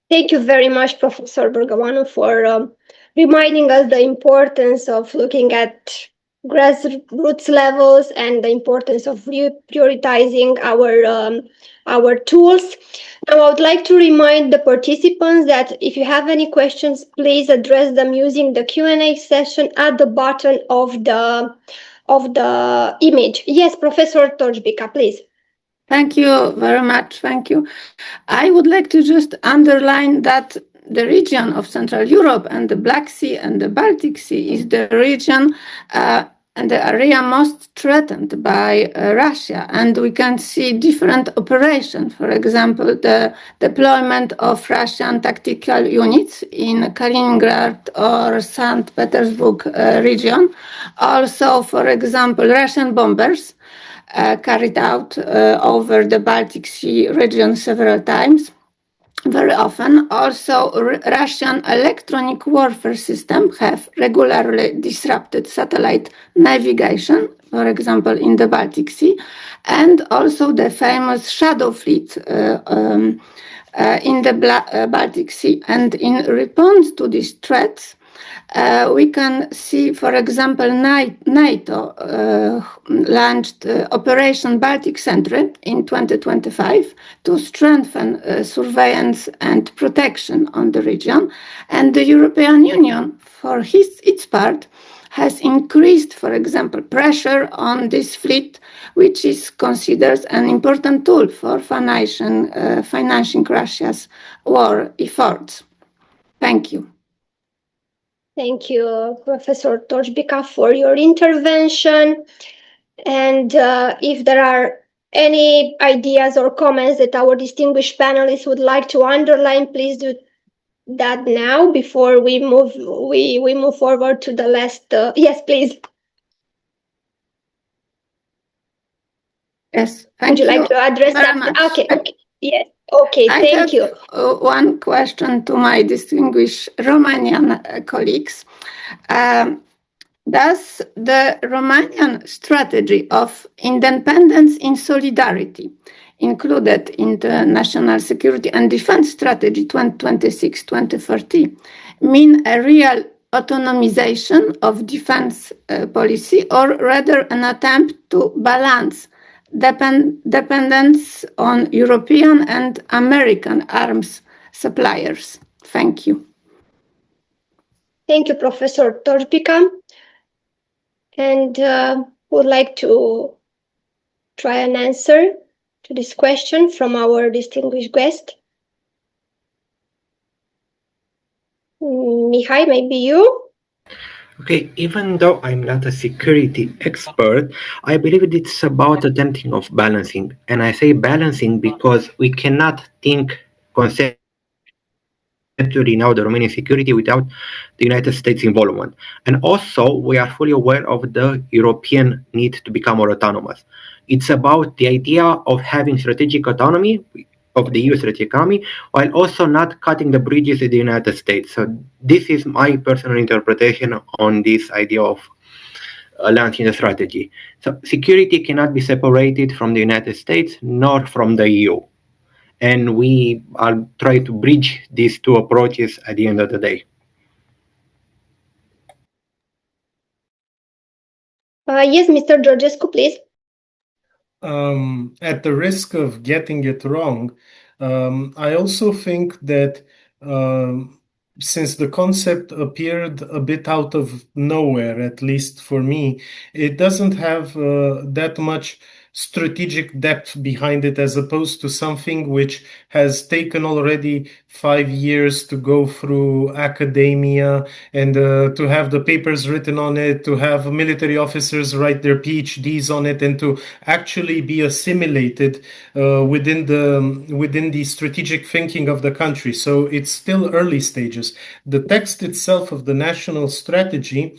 Thank you very much, Professor Bărgăoanu, for reminding us the importance of looking at grassroots levels and the importance of prioritizing our tools. Now, I would like to remind the participants that if you have any questions, please address them using the Q&A session at the bottom of the image. Yes, Professor Torbica, please. Thank you very much. Thank you. I would like to just underline that the region of Central Europe and the Black Sea and the Baltic Sea is the region and the area most threatened by Russia. And we can see different operations. For example, the deployment of Russian tactical units in Kaliningrad or St. Petersburg region. Also, for example, Russian bombers carried out over the Baltic Sea region several times. Very often, also Russian electronic warfare systems have regularly disrupted satellite navigation, for example, in the Baltic Sea, and also the famous Shadow Fleet in the Baltic Sea. And in response to these threats, we can see, for example, NATO launched Operation Baltic Sentry in 2025 to strengthen surveillance and protection on the region. And the European Union, for its part, has increased, for example, pressure on this fleet, which is considered an important tool for financing Russia's war efforts. Thank you. Thank you, Professor Torzbika, for your intervention. And if there are any ideas or comments that our distinguished panelists would like to underline, please do that now before we move forward to the last. Yes, please. Yes, thank you. Would you like to address very that? much. Okay. Yes. Okay. Thank you. One question to my distinguished Romanian colleagues. Does the Romanian strategy of independence in solidarity, included in the National Security and Defense Strategy 2026-2030, mean a real autonomization of defense policy, or rather an attempt to balance dependence on European and American arms suppliers? Thank you. Thank you, Professor Torzbika. And would like to try an answer to this question from our distinguished guest. Mihai, maybe you? Okay, even though I'm not a security expert, I believe it's about attempting of balancing. And I say balancing because we cannot think conceptually now the Romanian security without the United States involvement. And also, we are fully aware of the European need to become more autonomous. It's about the idea of having strategic autonomy of the EU strategic economy, while also not cutting the bridges with the United States. So this is my personal interpretation on this idea of launching the strategy. So security cannot be separated from the United States nor from the EU. And we are trying to bridge these two approaches at the end of the day. Yes, Mr. Georgescu, please. At the risk of getting it wrong, I also think that since the concept appeared a bit out of nowhere, at least for me, it doesn't have that much strategic depth behind it, as opposed to something which has taken already 5 years to go through academia and to have the papers written on it, to have military officers write their PhDs on it, and to actually be assimilated within the strategic thinking of the country. So it's still early stages. The text itself of the national strategy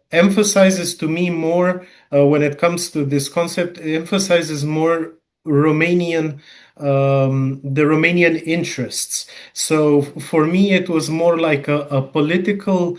emphasizes to me more, when it comes to this concept, emphasizes more Romanian, the Romanian interests. So for me, it was more like a political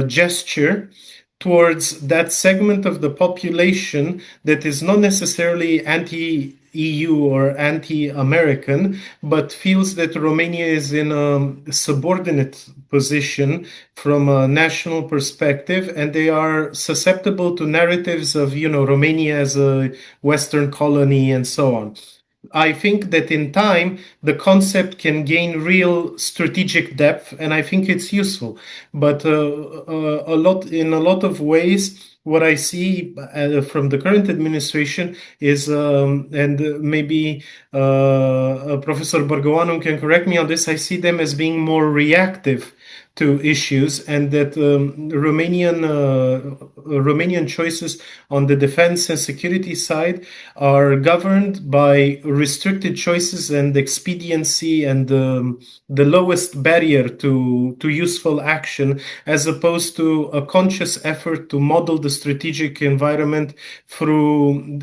gesture towards that segment of the population that is not necessarily anti-EU or anti-American, but feels that Romania is in a subordinate position from a national perspective, and they are susceptible to narratives of, Romania as a Western colony and so on. I think that in time, the concept can gain real strategic depth, and I think it's useful. But in a lot of ways, what I see from the current administration is, and maybe Professor Bărgăoanu can correct me on this, I see them as being more reactive to issues, and that Romanian choices on the defense and security side are governed by restricted choices and expediency and the lowest barrier to useful action, as opposed to a conscious effort to model the strategic environment through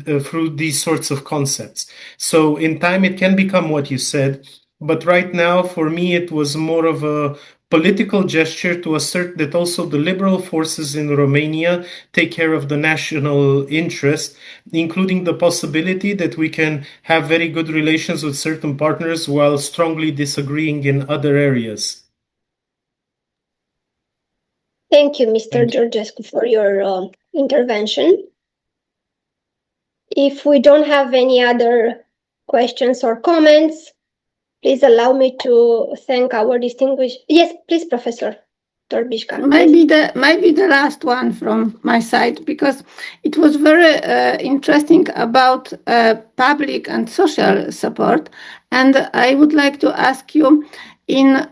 these sorts of concepts. So in time it can become what you said, but right now for me it was more of a political gesture to assert that also the liberal forces in Romania take care of the national interest, including the possibility that we can have very good relations with certain partners while strongly disagreeing in other areas. Thank you, Mr. Georgescu, for your intervention. If we don't have any other questions or comments, please allow me to thank our distinguished... Yes, please, Professor. Dr. Bișcan. Maybe the last one from my side, because it was very interesting about public and social support, and I would like to ask you, in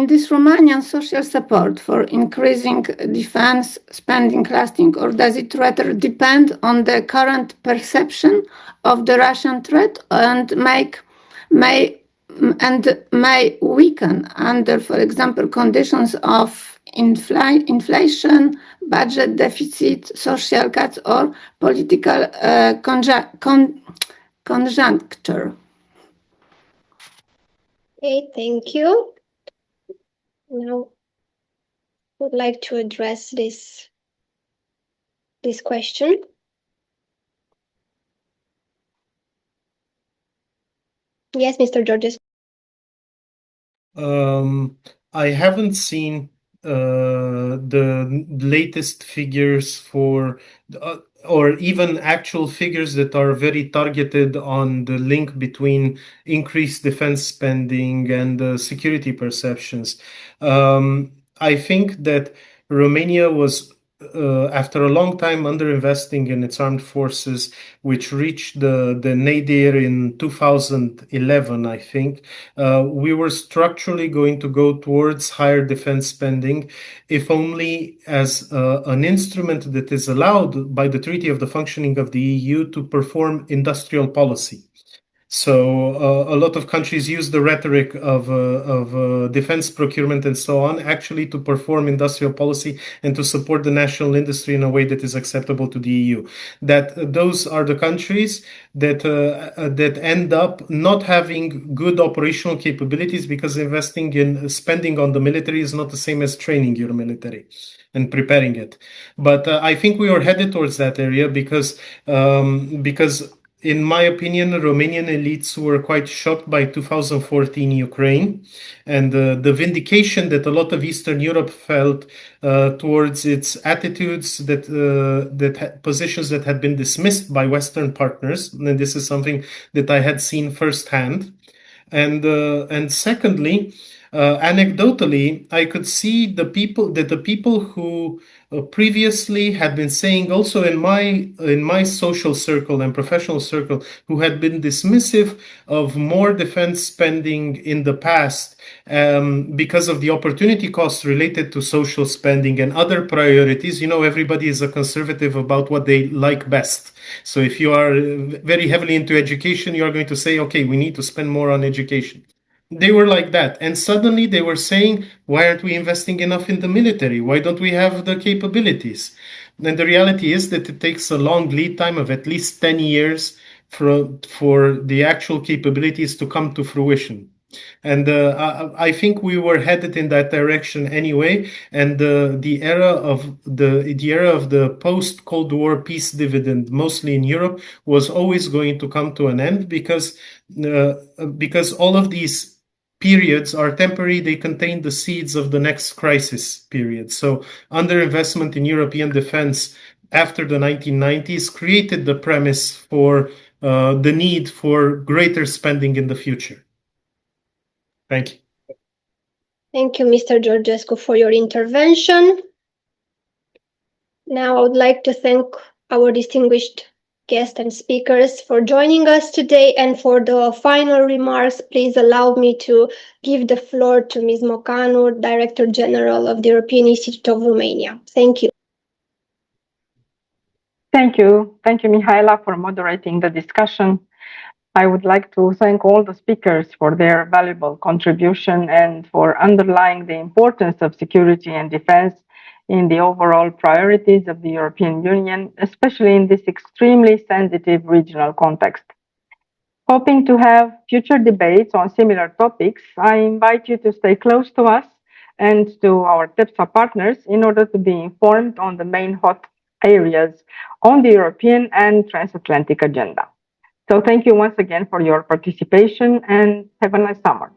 this Romanian social support for increasing defense spending lasting, or does it rather depend on the current perception of the Russian threat and may weaken under, for example, conditions of inflation, budget deficit, social cuts, or political conjuncture? Okay, thank you. Now, I would like to address this question. Yes, Mr. Georges. I haven't seen the latest figures for, or even actual figures that are very targeted on the link between increased defense spending and security perceptions. I think that Romania was, after a long time underinvesting in its armed forces, which reached the nadir in 2011, I think, we were structurally going to go towards higher defense spending, if only as an instrument that is allowed by the Treaty of the Functioning of the EU to perform industrial policy. So a lot of countries use the rhetoric of defense procurement and so on, actually to perform industrial policy and to support the national industry in a way that is acceptable to the EU. That those are the countries that end up not having good operational capabilities, because investing in spending on the military is not the same as training your military and preparing it. But I think we are headed towards that area because in my opinion, Romanian elites were quite shocked by 2014 Ukraine and the vindication that a lot of Eastern Europe felt towards its attitudes, positions that had been dismissed by Western partners. And this is something that I had seen firsthand. And secondly, anecdotally, I could see the people who previously had been saying, also in my social circle and professional circle, who had been dismissive of more defense spending in the past because of the opportunity costs related to social spending and other priorities. You know, everybody is a conservative about what they like best. So if you are very heavily into education, you are going to say, okay, we need to spend more on education. They were like that. And suddenly they were saying, why aren't we investing enough in the military? Why don't we have the capabilities? And the reality is that it takes a long lead time of at least 10 years for the actual capabilities to come to fruition. And I think we were headed in that direction anyway. And the era of the post-Cold War peace dividend, mostly in Europe, was always going to come to an end because all of these periods are temporary. They contain the seeds of the next crisis period. So underinvestment in European defense after the 1990s created the premise for the need for greater spending in the future. Thank you. Thank you, Mr. Georgescu, for your intervention. Now I would like to thank our distinguished guests and speakers for joining us today. And for the final remarks, please allow me to give the floor to Ms. Mocanu, Director General of the European Institute of Romania. Thank you. Thank you. Thank you, Mihaela, for moderating the discussion. I would like to thank all the speakers for their valuable contribution and for underlying the importance of security and defense in the overall priorities of the European Union, especially in this extremely sensitive regional context. Hoping to have future debates on similar topics, I invite you to stay close to us and to our TEPSA partners in order to be informed on the main hot areas on the European and transatlantic agenda. So thank you once again for your participation and have a nice summer.